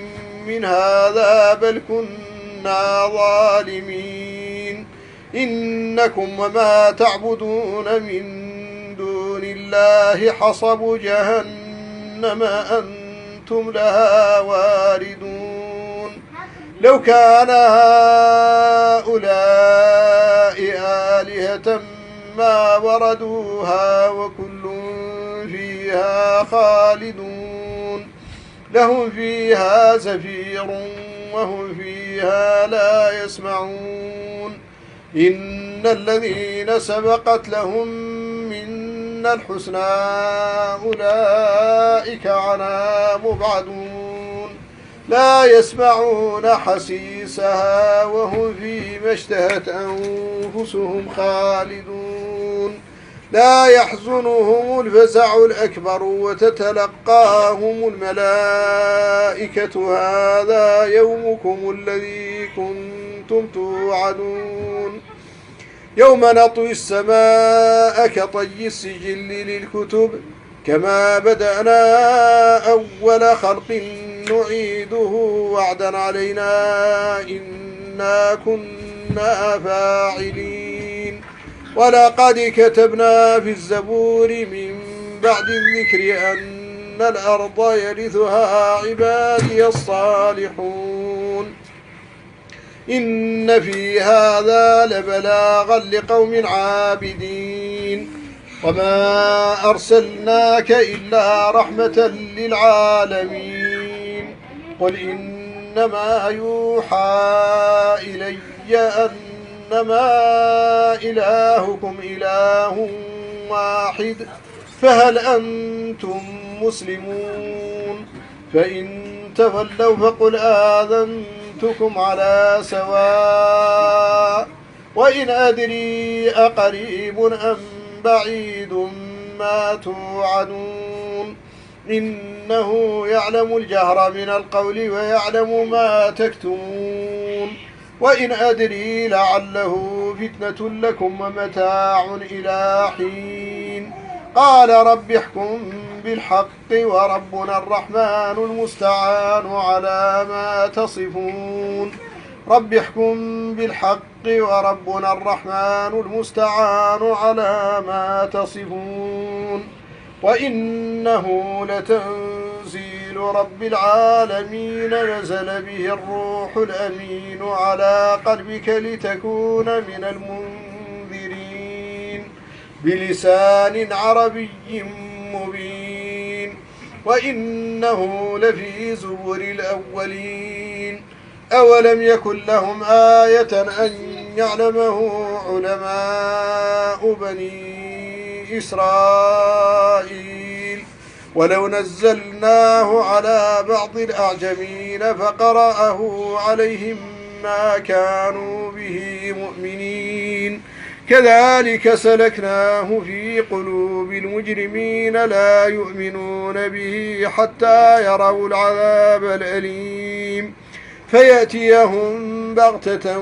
من هذا بل كنا ظالمين إنكم وما تعبدون من دون الله حصب جهنم أنتم لها واردون لو كان هؤلاء آلهة ما وردوها وكل فيها خالدون لهم فيها زفير وهم فيها لا يسمعون إن الذين سبقت لهم منا الحسنى أولئك عنها مبعدون لا يسمعون حسيسها وهم فيما اشتهت أنفسهم خالدون لا يحزنهم الفزع الأكبر وتتلقاهم الملائكة هذا يومكم الذي كنتم توعدون يوم نطوي السماء كطي السجل للكتب كما بدأنا أول خلق نعيده وعدا علينا إنا كنا فاعلين ولقد كتبنا في الزبور من بعد الذكر أن الأرض يرثها عبادي الصالحون إن في هذا لبلاغا لقوم عابدين وما أرسلناك إلا رحمة للعالمين قل إنما يوحى إلي أنما إلهكم إله واحد فهل أنتم مسلمون فإن تولوا فقل آذنتكم على سواء وإن أدري أقريب أم بعيد ما توعدون إنه يعلم الجهر من القول ويعلم ما تكتمون وإن أدري لعله فتنة لكم ومتاع إلى حين قال رب احكم بالحق وربنا الرحمن المستعان على ما تصفون رب احكم بالحق وربنا الرحمن المستعان على ما تصفون وإنه لتنزيل رب العالمين نزل به الروح الأمين على قلبك لتكون من المنذرين بلسان عربي مبين وإنه لفي زبر الأولين أولم يكن لهم آية أن يعلمه علماء بني إسرائيل ولو نزلناه على بعض الأعجمين فقرأه عليهم ما كانوا به مؤمنين كذلك سلكناه في قلوب المجرمين لا يؤمنون به حتى يروا العذاب الأليم فيأتيهم بغتة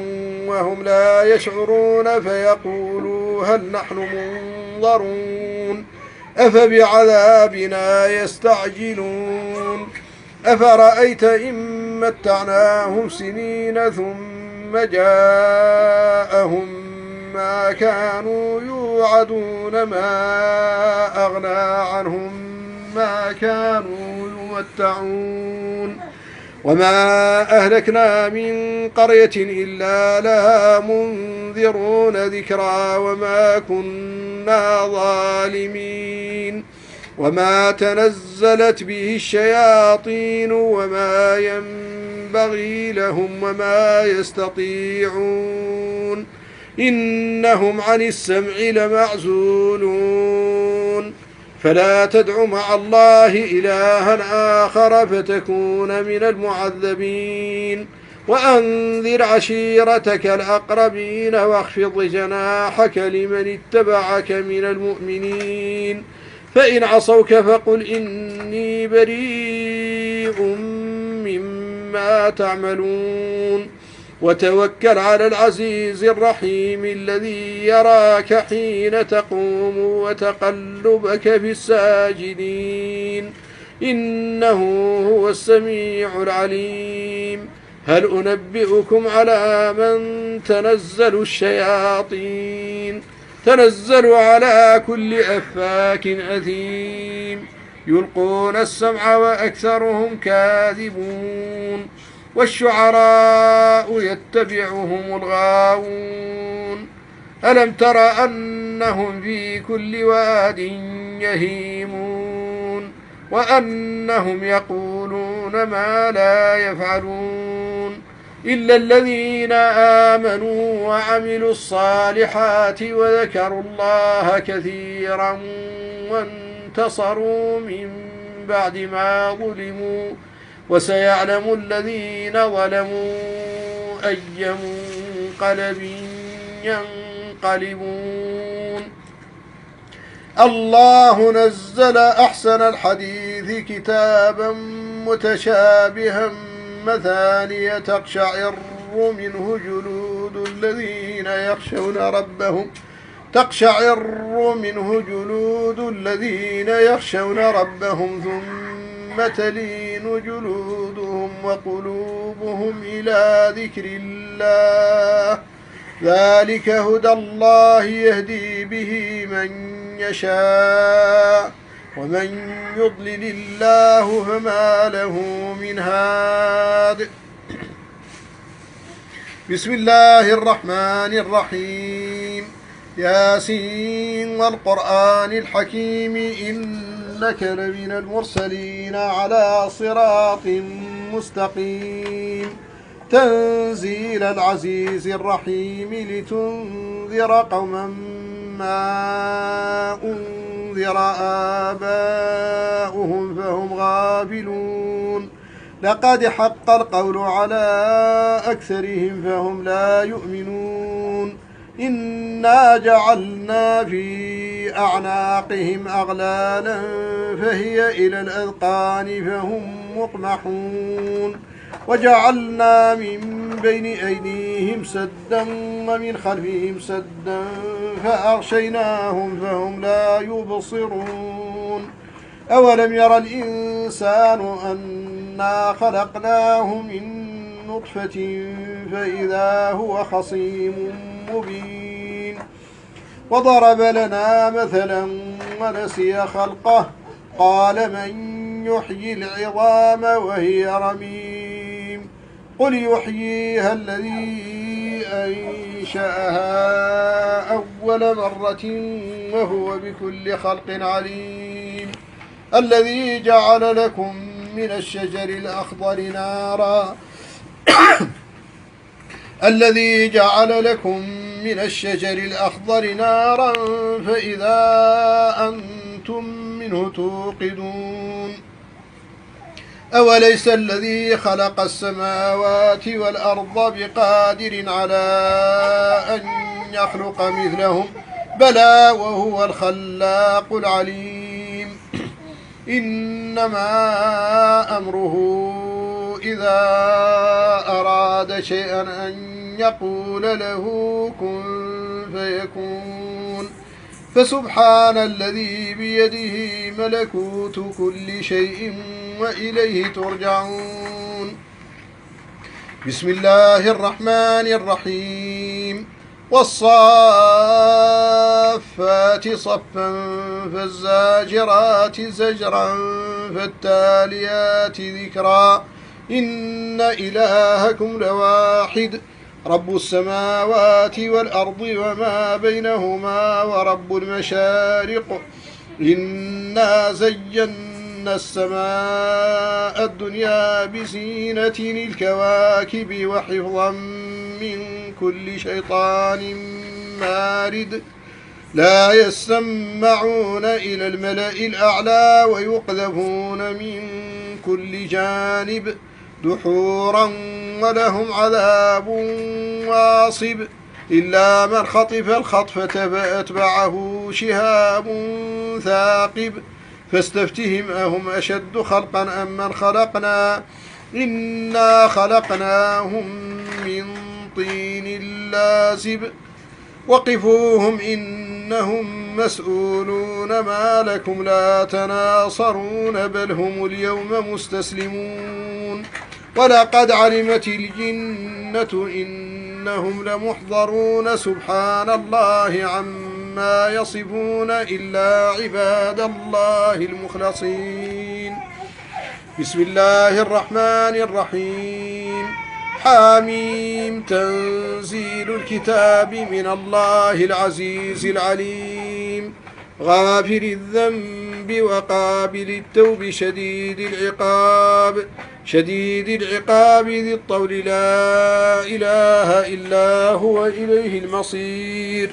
وهم لا يشعرون فيقولوا هل نحن منظرون أفبعذابنا يستعجلون أفرأيت إن متعناهم سنين ثم جاءهم ما كانوا يوعدون ما أغنى عنهم ما كانوا يمتعون وما أهلكنا من قرية إلا لها منذرون ذكرى وما كنا ظالمين وما تنزلت به الشياطين وما ينبغي لهم وما يستطيعون إنهم عن السمع لمعزولون فلا تدع مع الله إلها آخر فتكون من المعذبين وأنذر عشيرتك الأقربين واخفض جناحك لمن اتبعك من المؤمنين فإن عصوك فقل إني بريء مما تعملون وتوكل على العزيز الرحيم الذي يراك حين تقوم وتقلبك في الساجدين إنه هو السميع العليم هل أنبئكم على من تنزل الشياطين تنزل على كل أفاك أثيم يلقون السمع وأكثرهم كاذبون والشعراء يتبعهم الغاوون ألم تر أنهم في كل واد يهيمون وأنهم يقولون ما لا يفعلون إلا الذين آمنوا وعملوا الصالحات وذكروا الله كثيرا وانتصروا من بعد ما ظلموا وسيعلم الذين ظلموا أي منقلب ينقلبون الله نزل أحسن الحديث كتابا متشابها مثانية تقشعر منه جلود الذين يخشون ربهم ثم تلين جلودهم وقلوبهم إلى ذكر الله ذلك هدى الله يهدي به من يشاء ومن يضلل الله فما له من هاد بسم الله الرحمن الرحيم ياسين والقرآن الحكيم إنك لمن المرسلين على صراط مستقيم تنزيل العزيز الرحيم لتنذر قوما ما أنذر آباؤهم فهم غافلون لقد حق القول على أكثرهم فهم لا يؤمنون إنا جعلنا في أعناقهم أغلالا فهي إلى الأذقان فهم مقمحون وجعلنا من بين أيديهم سدا ومن خلفهم سدا فأغشيناهم فهم لا يبصرون أولم ير الإنسان أنا خلقناه من نطفة فإذا هو خصيم مبين وضرب لنا مثلا ونسي خلقه قال من يحيي العظام وهي رميم قل يحييها الذي أنشأها أول مرة وهو بكل خلق عليم الذي جعل لكم من الشجر الأخضر نارا الذي جعل لكم من الشجر الأخضر نارا فإذا أنتم منه توقدون أوليس الذي خلق السماوات والأرض بقادر على أن يخلق مثلهم بلى وهو الخلاق العليم إنما أمره إذا أراد شيئا أن يقول له كن فيكون فسبحان الذي بيده ملكوت كل شيء وإليه ترجعون بسم الله الرحمن الرحيم والصافات صفا فالزاجرات زجرا فالتاليات ذكرا إن إلهكم لواحد رب السماوات والأرض وما بينهما ورب المشارق إنا زينا السماء الدنيا بزينة الكواكب وحفظا من كل شيطان مارد لا يسمعون إلى الملأ الأعلى ويقذفون من كل جانب دحورا ولهم عذاب واصب إلا من خطف الخطفة فأتبعه شهاب ثاقب فاستفتهم أهم أشد خلقا أم من خلقنا إنا خلقناهم من طين لازب وقفوهم إنهم مسؤولون ما لكم لا تناصرون بل هم اليوم مستسلمون ولقد علمت الجنة إنهم لمحضرون سبحان الله عما يصفون إلا عباد الله المخلصين. بسم الله الرحمن الرحيم. حاميم تنزيل الكتاب من الله العزيز العليم غافر الذنب وقابل التوب شديد العقاب ذي الطول لا إله إلا هو إليه المصير.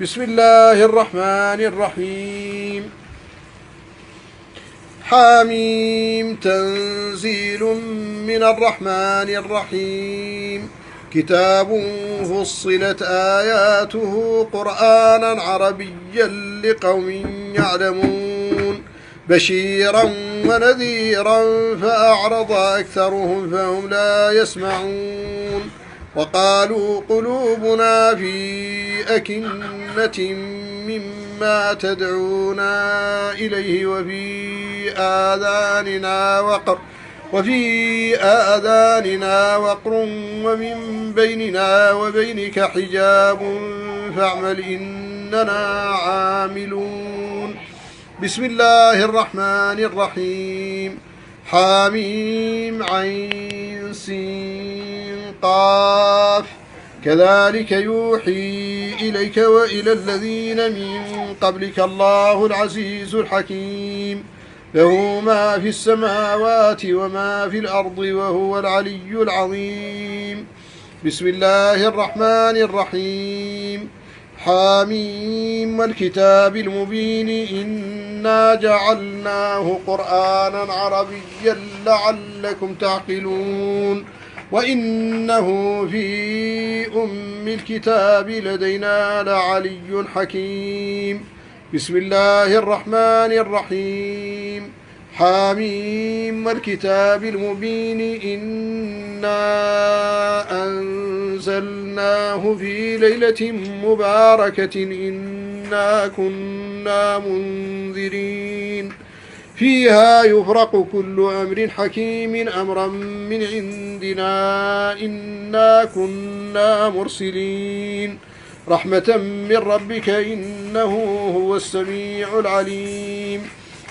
بسم الله الرحمن الرحيم. حاميم تنزيل من الرحمن الرحيم كتاب فصلت آياته قرآنا عربيا لقوم يعلمون بشيرا ونذيرا فأعرض أكثرهم فهم لا يسمعون وقالوا قلوبنا في أكنة مما تدعونا إليه وفي آذاننا وقر ومن بيننا وبينك حجاب فاعمل إننا عاملون. بسم الله الرحمن الرحيم. حاميم عين سين قاف كذلك يوحي إليك وإلى الذين من قبلك الله العزيز الحكيم له ما في السماوات وما في الأرض وهو العلي العظيم. بسم الله الرحمن الرحيم. حاميم والكتاب المبين إنا جعلناه قرآنا عربيا لعلكم تعقلون وإنه في أم الكتاب لدينا لعلي حكيم. بسم الله الرحمن الرحيم. حاميم والكتاب المبين إنا أنزلناه في ليلة مباركة إنا كنا منذرين فيها يفرق كل أمر حكيم أمرا من عندنا إنا كنا مرسلين رحمة من ربك إنه هو السميع العليم.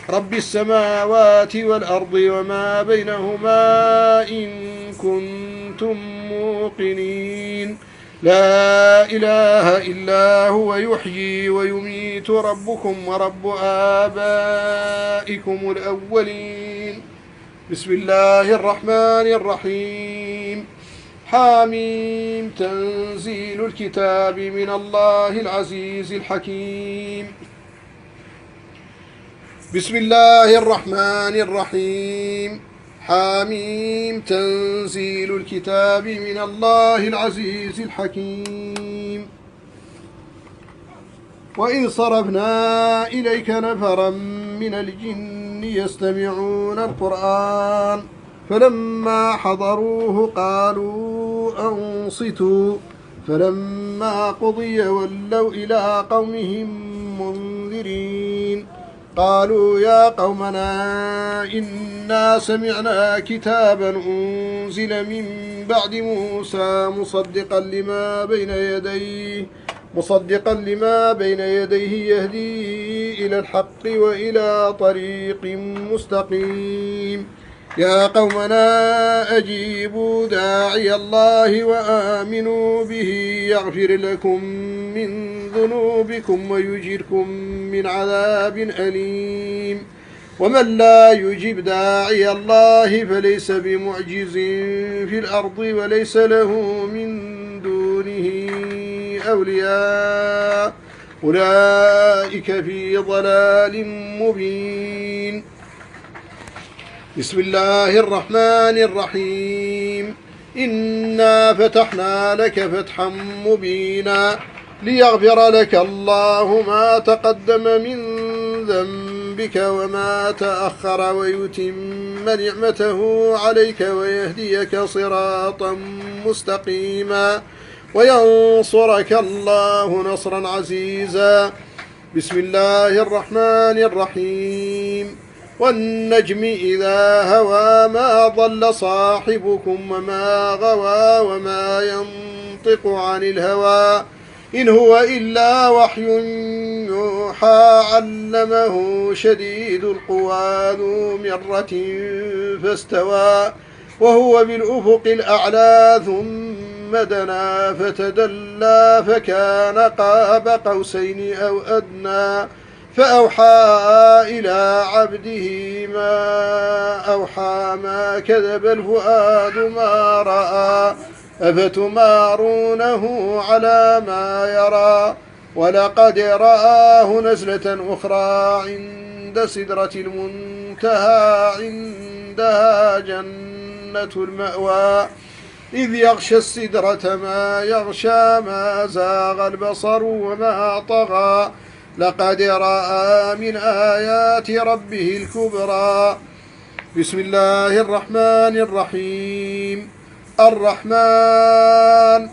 رب السماوات والأرض وما بينهما إن كنتم موقنين لا إله إلا هو يحيي ويميت ربكم ورب آبائكم الأولين. بسم الله الرحمن الرحيم. حاميم تنزيل الكتاب من الله العزيز الحكيم. بسم الله الرحمن الرحيم. حاميم تنزيل الكتاب من الله العزيز الحكيم. وإذ صرفنا إليك نفرا من الجن يستمعون القرآن فلما حضروه قالوا أنصتوا فلما قضي ولوا إلى قومهم منذرين قالوا يا قومنا إنا سمعنا كتابا أنزل من بعد موسى مصدقا لما بين يديه يهدي إلى الحق وإلى طريق مستقيم يا قومنا أجيبوا داعي الله وآمنوا به يغفر لكم من ذنوبكم ويجركم من عذاب أليم ومن لا يجب داعي الله فليس بمعجز في الأرض وليس له من دونه أولياء أولئك في ضلال مبين. بسم الله الرحمن الرحيم إنا فتحنا لك فتحا مبينا ليغفر لك الله ما تقدم من ذنبك وما تأخر ويتم نعمته عليك ويهديك صراطا مستقيما وينصرك الله نصرا عزيزا. بسم الله الرحمن الرحيم والنجم إذا هوى ما ضل صاحبكم وما غوى وما ينطق عن الهوى إن هو إلا وحي يوحى علمه شديد القوى ذو مرة فاستوى وهو بالأفق الأعلى ثم دنا فتدلى فكان قاب قوسين أو أدنى فأوحى إلى عبده ما أوحى ما كذب الفؤاد ما رأى أفتمارونه على ما يرى ولقد رآه نزلة أخرى عند سدرة المنتهى عندها جنة المأوى إذ يغشى السدرة ما يغشى ما زاغ البصر وما طغى لقد رأى من آيات ربه الكبرى. بسم الله الرحمن الرحيم الرحمن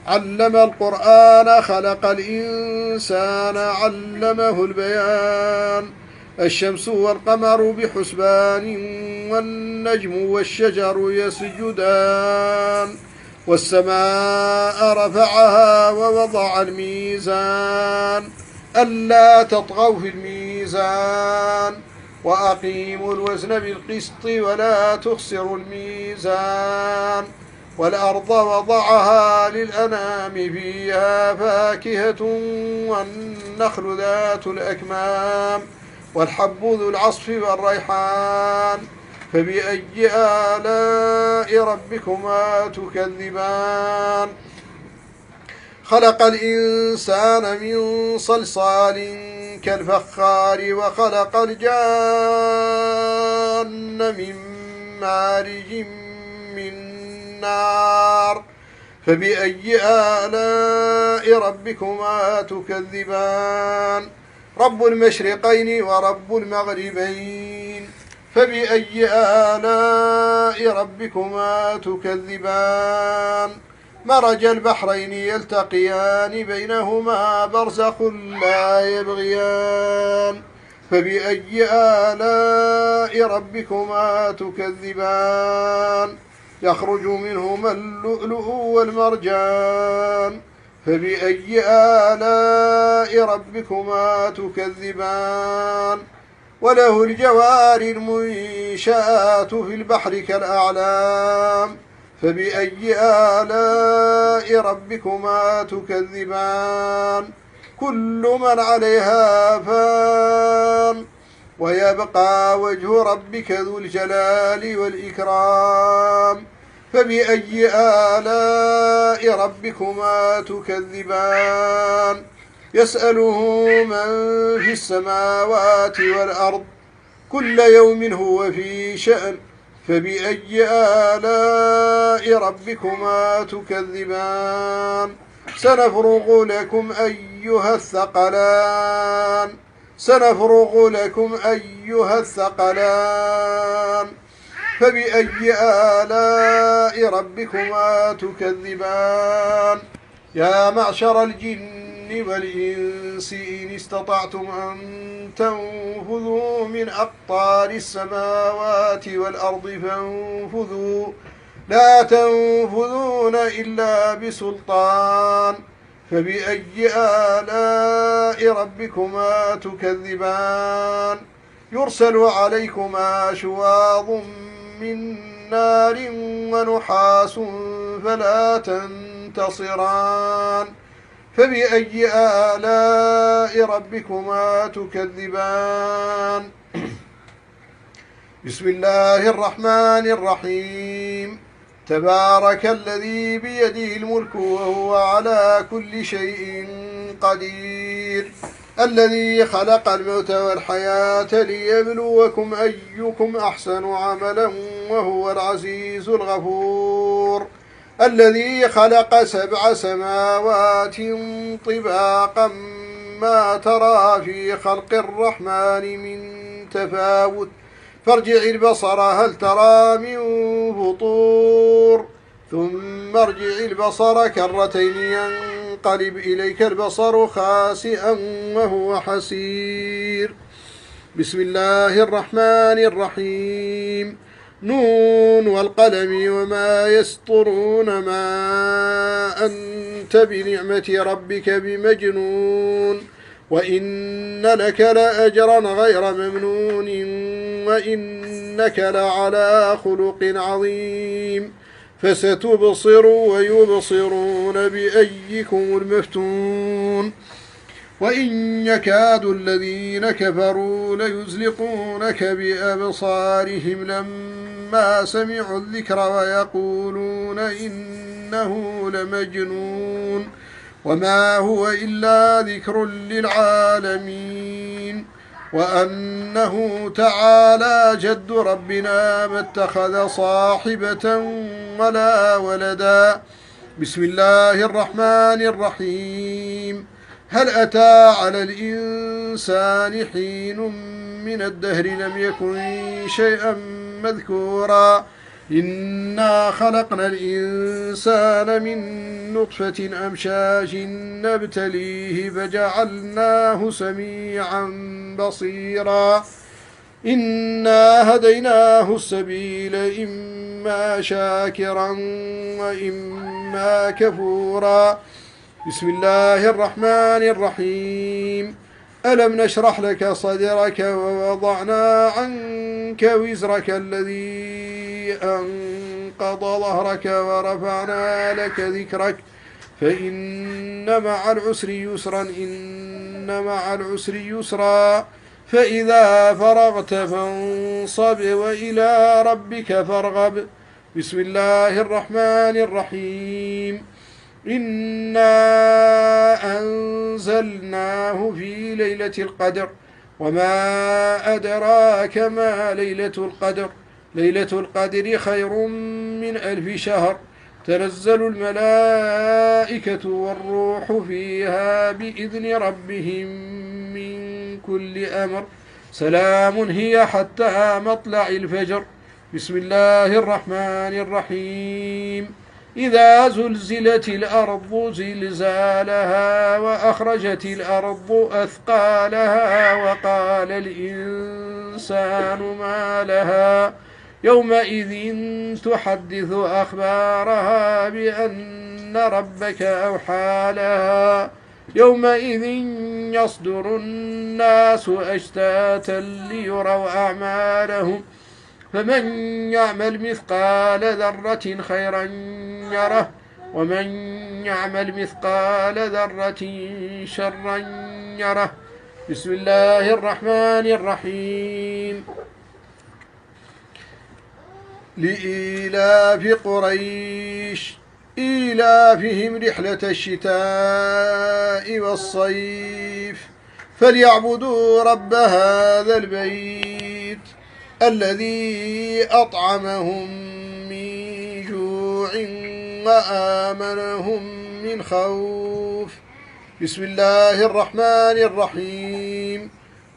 علم القرآن خلق الإنسان علمه البيان الشمس والقمر بحسبان والنجم والشجر يسجدان والسماء رفعها ووضع الميزان ألا تطغوا في الميزان وأقيموا الوزن بالقسط ولا تخسروا الميزان والأرض وضعها للأنام فيها فاكهة والنخل ذات الأكمام والحب ذو العصف والريحان فبأي آلاء ربكما تكذبان خلق الإنسان من صلصال كالفخار وخلق الجان من مارج من نار فبأي آلاء ربكما تكذبان رب المشرقين ورب المغربين فبأي آلاء ربكما تكذبان مرج البحرين يلتقيان بينهما برزخ لا يبغيان فبأي آلاء ربكما تكذبان يخرج منهما اللؤلؤ والمرجان فبأي آلاء ربكما تكذبان وله الجوار المنشآت في البحر كالأعلام فبأي آلاء ربكما تكذبان كل من عليها فان ويبقى وجه ربك ذو الجلال والإكرام فبأي آلاء ربكما تكذبان يسأله من في السماوات والأرض كل يوم هو في شأن فبأي آلاء ربكما تكذبان سنفرغ لكم أيها الثقلان فبأي آلاء ربكما تكذبان يا معشر الجن والإنس إن استطعتم أن تنفذوا من أقطار السماوات والأرض فانفذوا لا تنفذون إلا بسلطان فبأي آلاء ربكما تكذبان يرسل عليكما شواظ من نار ونحاس فلا تنتصران فبأي آلاء ربكما تكذبان بسم الله الرحمن الرحيم تبارك الذي بيده الملك وهو على كل شيء قدير الذي خلق الموت والحياة ليبلوكم أيكم أحسن عملا وهو العزيز الغفور الذي خلق 7 سماوات طباقا ما ترى في خلق الرحمن من تفاوت فارجع البصر هل ترى من فطور ثم ارجع البصر كرتين ينقلب إليك البصر خاسئا وهو حسير. بسم الله الرحمن الرحيم. نون والقلم وما يسطرون ما أنت بنعمة ربك بمجنون وإن لك لأجرا غير ممنون وإنك لعلى خلق عظيم فستبصر ويبصرون بأيكم المفتون وإن يكاد الذين كفروا ليزلقونك بأبصارهم لما سمعوا الذكر ويقولون إنه لمجنون وما هو إلا ذكر للعالمين وأنه تعالى جد ربنا ما اتخذ صاحبة ولا ولدا. بسم الله الرحمن الرحيم. هل أتى على الإنسان حين من الدهر لم يكن شيئا مذكورا إنا خلقنا الإنسان من نطفة أمشاج نبتليه فجعلناه سميعا بصيرا إنا هديناه السبيل إما شاكرا وإما كفورا. بسم الله الرحمن الرحيم. ألم نشرح لك صدرك ووضعنا عنك وزرك الذي أنقض ظهرك ورفعنا لك ذكرك فإن مع العسر يسرا إن مع العسر يسرا فإذا فرغت فانصب وإلى ربك فارغب. بسم الله الرحمن الرحيم. إنا أنزلناه في ليلة القدر وما أدراك ما ليلة القدر ليلة القدر خير من 1000 شهر تنزل الملائكة والروح فيها بإذن ربهم من كل أمر سلام هي حتى مطلع الفجر. بسم الله الرحمن الرحيم. إذا زلزلت الأرض زلزالها وأخرجت الأرض أثقالها وقال الإنسان ما لها يومئذ تحدث أخبارها بأن ربك أوحى لها يومئذ يصدر الناس أشتاتا ليروا أعمالهم فمن يعمل مثقال ذرة خيرا يره ومن يعمل مثقال ذرة شرا يره. بسم الله الرحمن الرحيم. لإيلاف قريش إيلافهم رحلة الشتاء والصيف فليعبدوا رب هذا البيت الذي أطعمهم من جوع وآمنهم من خوف. بسم الله الرحمن الرحيم.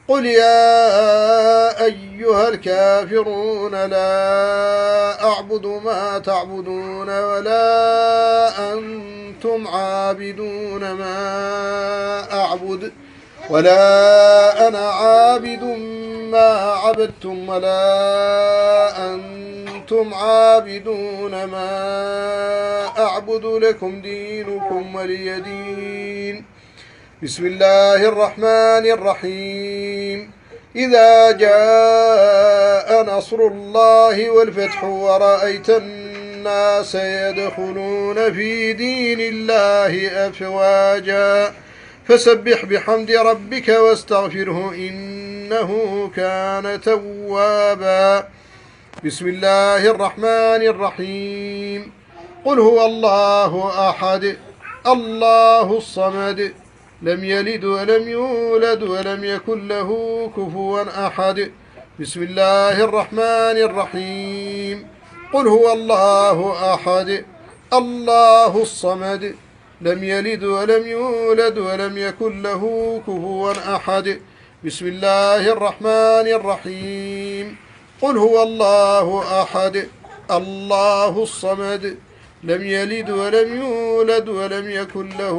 قل يا أيها الكافرون لا أعبد ما تعبدون ولا أنتم عابدون ما أعبد ولا أنا عابد ما عبدتم ولا أنتم عابدون ما أعبد لكم دينكم ولي دين. بسم الله الرحمن الرحيم. إذا جاء نصر الله والفتح ورأيت الناس يدخلون في دين الله أفواجا فسبح بحمد ربك واستغفره إنه كان توابا. بسم الله الرحمن الرحيم. قل هو الله أحد الله الصمد لم يلد ولم يولد ولم يكن له كفوا أحد. بسم الله الرحمن الرحيم. قل هو الله أحد الله الصمد لم يلد ولم يولد ولم يكن له كفوا أحد. بسم الله الرحمن الرحيم. قل هو الله أحد الله الصمد لم يلد ولم يولد ولم يكن له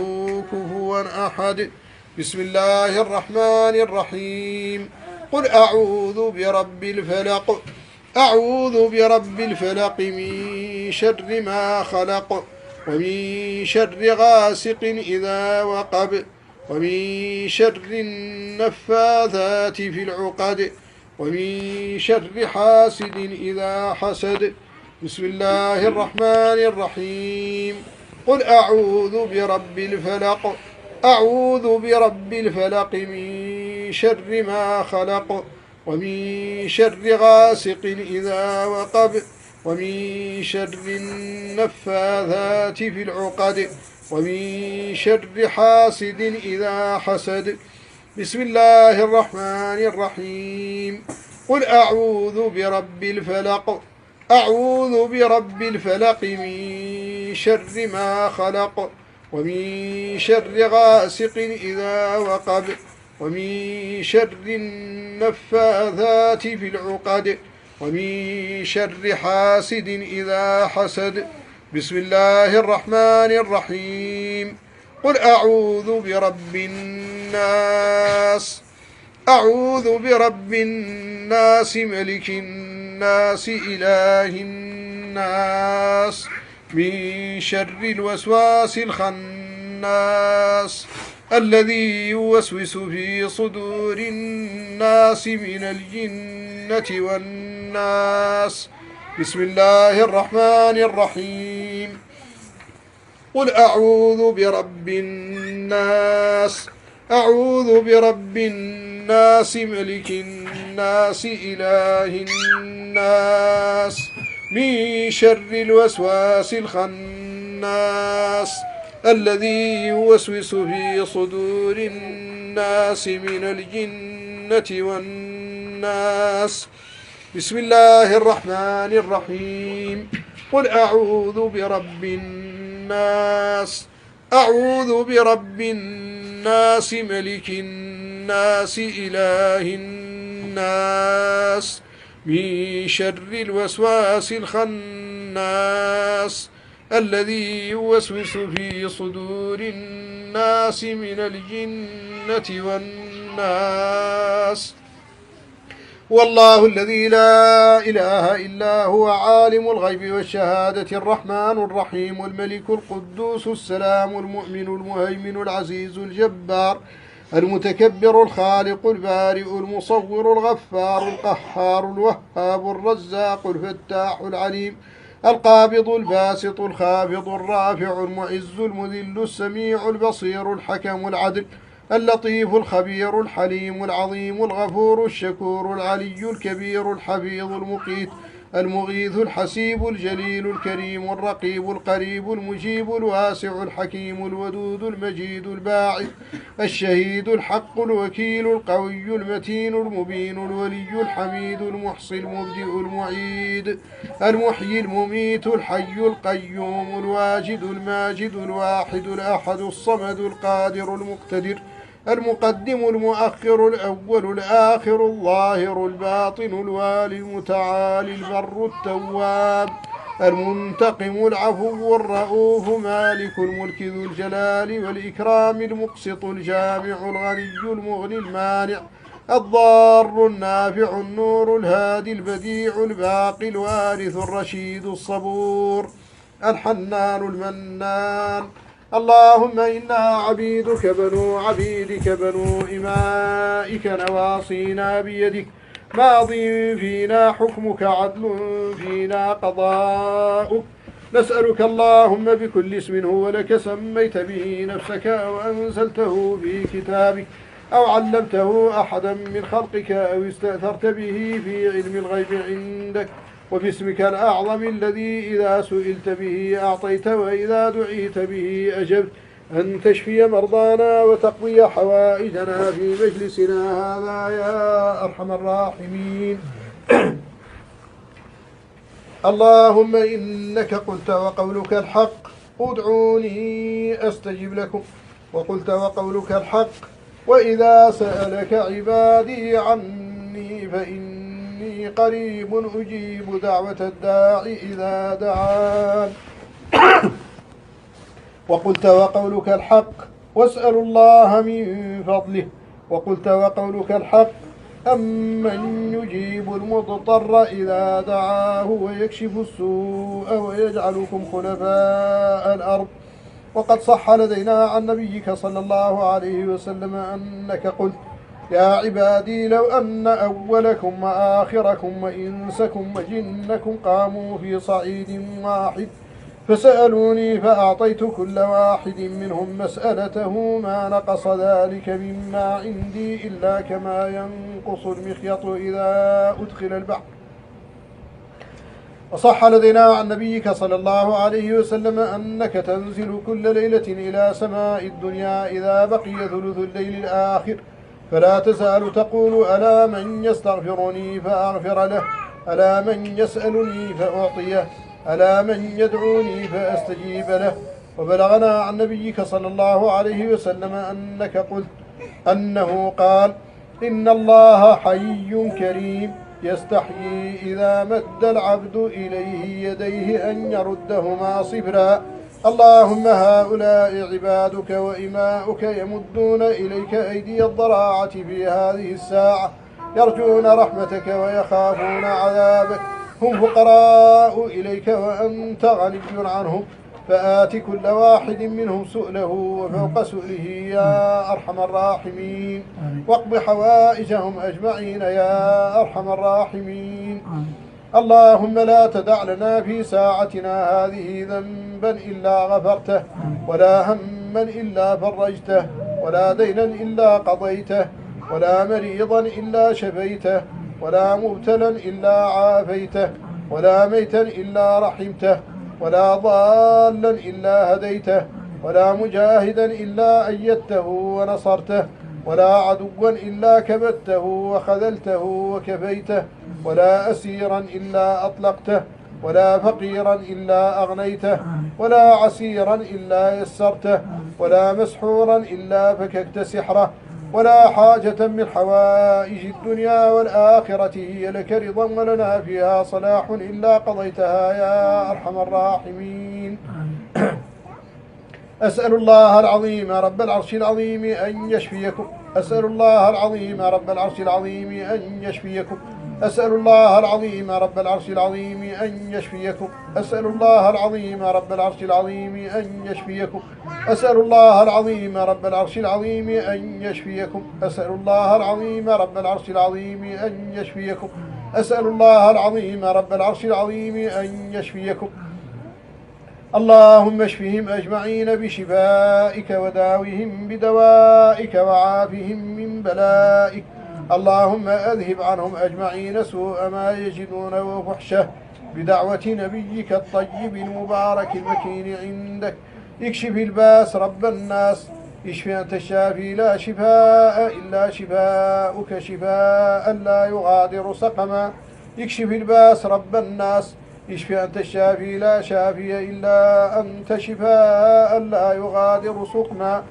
كفوا أحد. بسم الله الرحمن الرحيم. قل أعوذ برب الفلق أعوذ برب الفلق من شر ما خلق ومن شر غاسق إذا وقب ومن شر النفاثات في العقد ومن شر حاسد إذا حسد. بسم الله الرحمن الرحيم. قل أعوذ برب الفلق أعوذ برب الفلق من شر ما خلق ومن شر غاسق إذا وقب ومن شر النفاثات في العقد ومن شر حاسد إذا حسد. بسم الله الرحمن الرحيم. قل أعوذ برب الفلق أعوذ برب الفلق من شر ما خلق ومن شر غاسق إذا وقب ومن شر النفاثات في العقد ومن شر حاسد إذا حسد. بسم الله الرحمن الرحيم. قل أعوذ برب الناس أعوذ برب الناس ملك الناس إله الناس من شر الوسواس الخناس الذي يوسوس في صدور الناس من الجنة والناس. بسم الله الرحمن الرحيم. قل أعوذ برب الناس أعوذ برب الناس ملك الناس إله الناس من شر الوسواس الخناس الذي يوسوس في صدور الناس من الجنة والناس. بسم الله الرحمن الرحيم. قل أعوذ برب الناس أعوذ برب الناس ملك الناس إله الناس من شر الوسواس الخناس الذي يوسوس في صدور الناس من الجنة والناس. والله الذي لا إله إلا هو عالم الغيب والشهادة الرحمن الرحيم الملك القدوس السلام المؤمن المهيمن العزيز الجبار المتكبر الخالق البارئ المصور الغفار القهار الوهاب الرزاق الفتاح العليم القابض الباسط الخافض الرافع المعز المذل السميع البصير الحكم العدل اللطيف الخبير الحليم العظيم الغفور الشكور العلي الكبير الحفيظ المقيت المغيث الحسيب الجليل الكريم الرقيب القريب المجيب الواسع الحكيم الودود المجيد الباعث الشهيد الحق الوكيل القوي المتين المبين الولي الحميد المحصي المبدئ المعيد المحيي المميت الحي القيوم الواجد الماجد الواحد الأحد الصمد القادر المقتدر المقدم المؤخر الأول الآخر الظاهر الباطن الوالي المتعالي البر التواب المنتقم العفو الرؤوف مالك الملك ذو الجلال والإكرام المقسط الجامع الغني المغني المانع الضار النافع النور الهادي البديع الباقي الوارث الرشيد الصبور الحنان المنان. اللهم إنا عبيدك بنو عبيدك بنو إمائك نواصينا بيدك ماض فينا حكمك عدل فينا قضاؤك نسألك اللهم بكل اسم هو لك سميت به نفسك أو أنزلته في كتابك أو علمته أحدا من خلقك أو استأثرت به في علم الغيب عندك وباسمك الأعظم الذي إذا سئلت به أعطيت وإذا دعيت به أجبت أن تشفي مرضانا وتقضي حوائجنا في مجلسنا هذا يا أرحم الراحمين. اللهم إنك قلت وقولك الحق ادعوني أستجب لكم، وقلت وقولك الحق وإذا سألك عبادي عني فإني قريب أجيب دعوة الداعي إذا دعان. وقلت وقولك الحق واسأل الله من فضله، وقلت وقولك الحق أمن يجيب المضطر إذا دعاه ويكشف السوء ويجعلكم خلفاء الأرض. وقد صح لدينا عن نبيك صلى الله عليه وسلم أنك قلت يا عبادي لو أن أولكم وآخركم وإنسكم وجنكم قاموا في صعيد واحد فسألوني فأعطيت كل واحد منهم مسألته ما نقص ذلك مما عندي إلا كما ينقص المخيط إذا أدخل البحر. وصح لدينا عن نبيك صلى الله عليه وسلم أنك تنزل كل ليلة إلى سماء الدنيا إذا بقي ثلث الليل الآخر فلا تزال تقول ألا من يستغفرني فأغفر له، ألا من يسألني فأعطيه، ألا من يدعوني فأستجيب له. وبلغنا عن نبيك صلى الله عليه وسلم أنك قلت أنه قال إن الله حي كريم يستحيي إذا مد العبد إليه يديه أن يردهما صفرا. اللهم هؤلاء عبادك وإماؤك يمدون إليك أيدي الضراعة في هذه الساعة يرجون رحمتك ويخافون عذابك، هم فقراء إليك وأنت غني عنهم، فآت كل واحد منهم سؤله وفوق سؤله يا أرحم الراحمين، واقض حوائجهم أجمعين يا أرحم الراحمين. اللهم لا تدع لنا في ساعتنا هذه ذنبا إلا غفرته، ولا هما إلا فرجته، ولا دينا إلا قضيته، ولا مريضا إلا شفيته، ولا مبتلا إلا عافيته، ولا ميتا إلا رحمته، ولا ضالا إلا هديته، ولا مجاهدا إلا أيدته ونصرته، ولا عدوا إلا كبته وخذلته وكفيته، ولا أسيرا إلا أطلقته، ولا فقيرا إلا أغنيته، ولا عسيرا إلا يسرته، ولا مسحورا إلا فككت سحره، ولا حاجة من حوائج الدنيا والآخرة هي لك رضا ولنا فيها صلاح إلا قضيتها يا أرحم الراحمين. أسأل الله العظيم رب العرش العظيم أن يشفيكم، أسأل الله العظيم رب العرش العظيم أن يشفيكم، أسأل الله العظيم رب العرش العظيم أن يشفيكم، أسأل الله العظيم رب العرش العظيم أن يشفيكم، أسأل الله العظيم رب العرش العظيم أن يشفيكم، أسأل الله العظيم رب العرش العظيم أن يشفيكم، أسأل الله العظيم رب العرش العظيم أن يشفيكم. اللهم اشفهم أجمعين بشفائك وداوهم بدوائك وعافهم من بلائك. اللهم أذهب عنهم أجمعين سوء ما يجدون وفحشه بدعوة نبيك الطيب المبارك المكين عندك. اكشف الباس رب الناس، اشف أنت الشافي لا شفاء إلا شفاؤك شفاء لا يغادر سقما. اكشف الباس رب الناس، اشف أنت الشافي لا شافي إلا أنت شفاء لا يغادر سقما.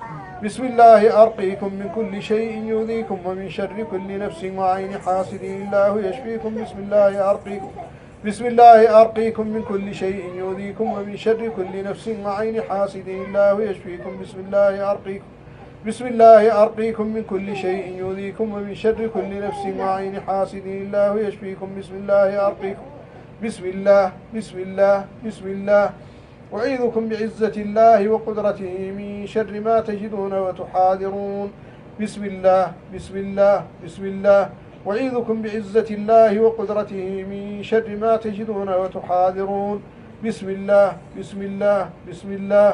بسم الله أرقيكم من كل شيء يؤذيكم ومن شر كل نفس وعين حاسد الله يشفيكم. بسم الله أرقيكم، بسم الله أرقيكم من كل شيء يؤذيكم ومن شر كل نفس وعين حاسد الله يشفيكم. بسم الله أرقيكم، بسم الله أرقيكم من كل شيء يؤذيكم ومن شر كل نفس وعين حاسد الله يشفيكم. بسم الله أرقيكم، بسم الله بسم الله بسم الله. أعيذكم بعزة الله وقدرته من شر ما تجدون وتحاذرون. بسم الله بسم الله بسم الله. أعيذكم بعزة الله وقدرته من شر ما تجدون وتحاذرون. بسم الله بسم الله بسم الله.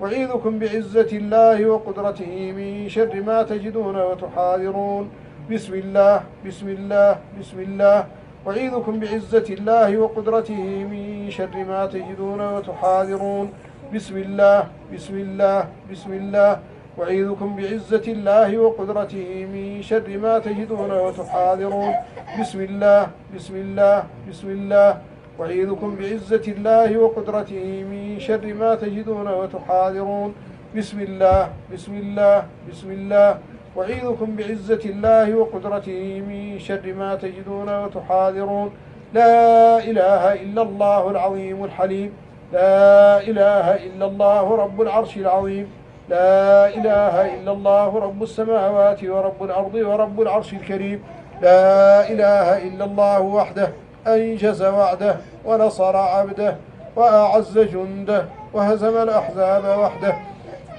أعيذكم بعزة الله وقدرته من شر ما تجدون وتحاذرون. بسم الله بسم الله بسم الله. أعيذكم بعزة الله وقدرته من شر ما تجدون وتحاذرون. بسم الله بسم الله بسم الله. أعيذكم بعزة الله وقدرته من شر ما تجدون وتحاذرون. بسم الله بسم الله بسم الله. أعيذكم بعزة الله وقدرته من شر ما تجدون وتحاذرون. بسم الله بسم الله بسم الله. أعيذكم بعزة الله وقدرته من شر ما تجدون وتحاذرون. لا إله إلا الله العظيم الحليم. لا إله إلا الله رب العرش العظيم. لا إله إلا الله رب السماوات ورب الأرض ورب العرش الكريم. لا إله إلا الله وحده أنجز وعده ونصر عبده وأعز جنده وهزم الأحزاب وحده.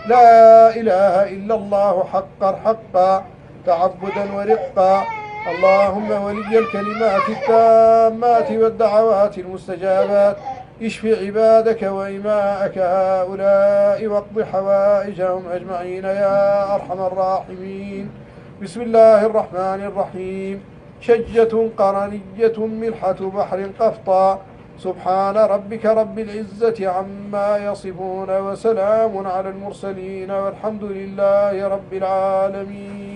لا إله إلا الله حقا تعبدا ورقا. اللهم ولي الكلمات التامات والدعوات المستجابات اشف عبادك وإماءك هؤلاء واقض حوائجهم أجمعين يا أرحم الراحمين. بسم الله الرحمن الرحيم. شجة قرنية ملحة بحر قفطا. سبحان ربك رب العزة عما يصفون وسلام على المرسلين والحمد لله رب العالمين.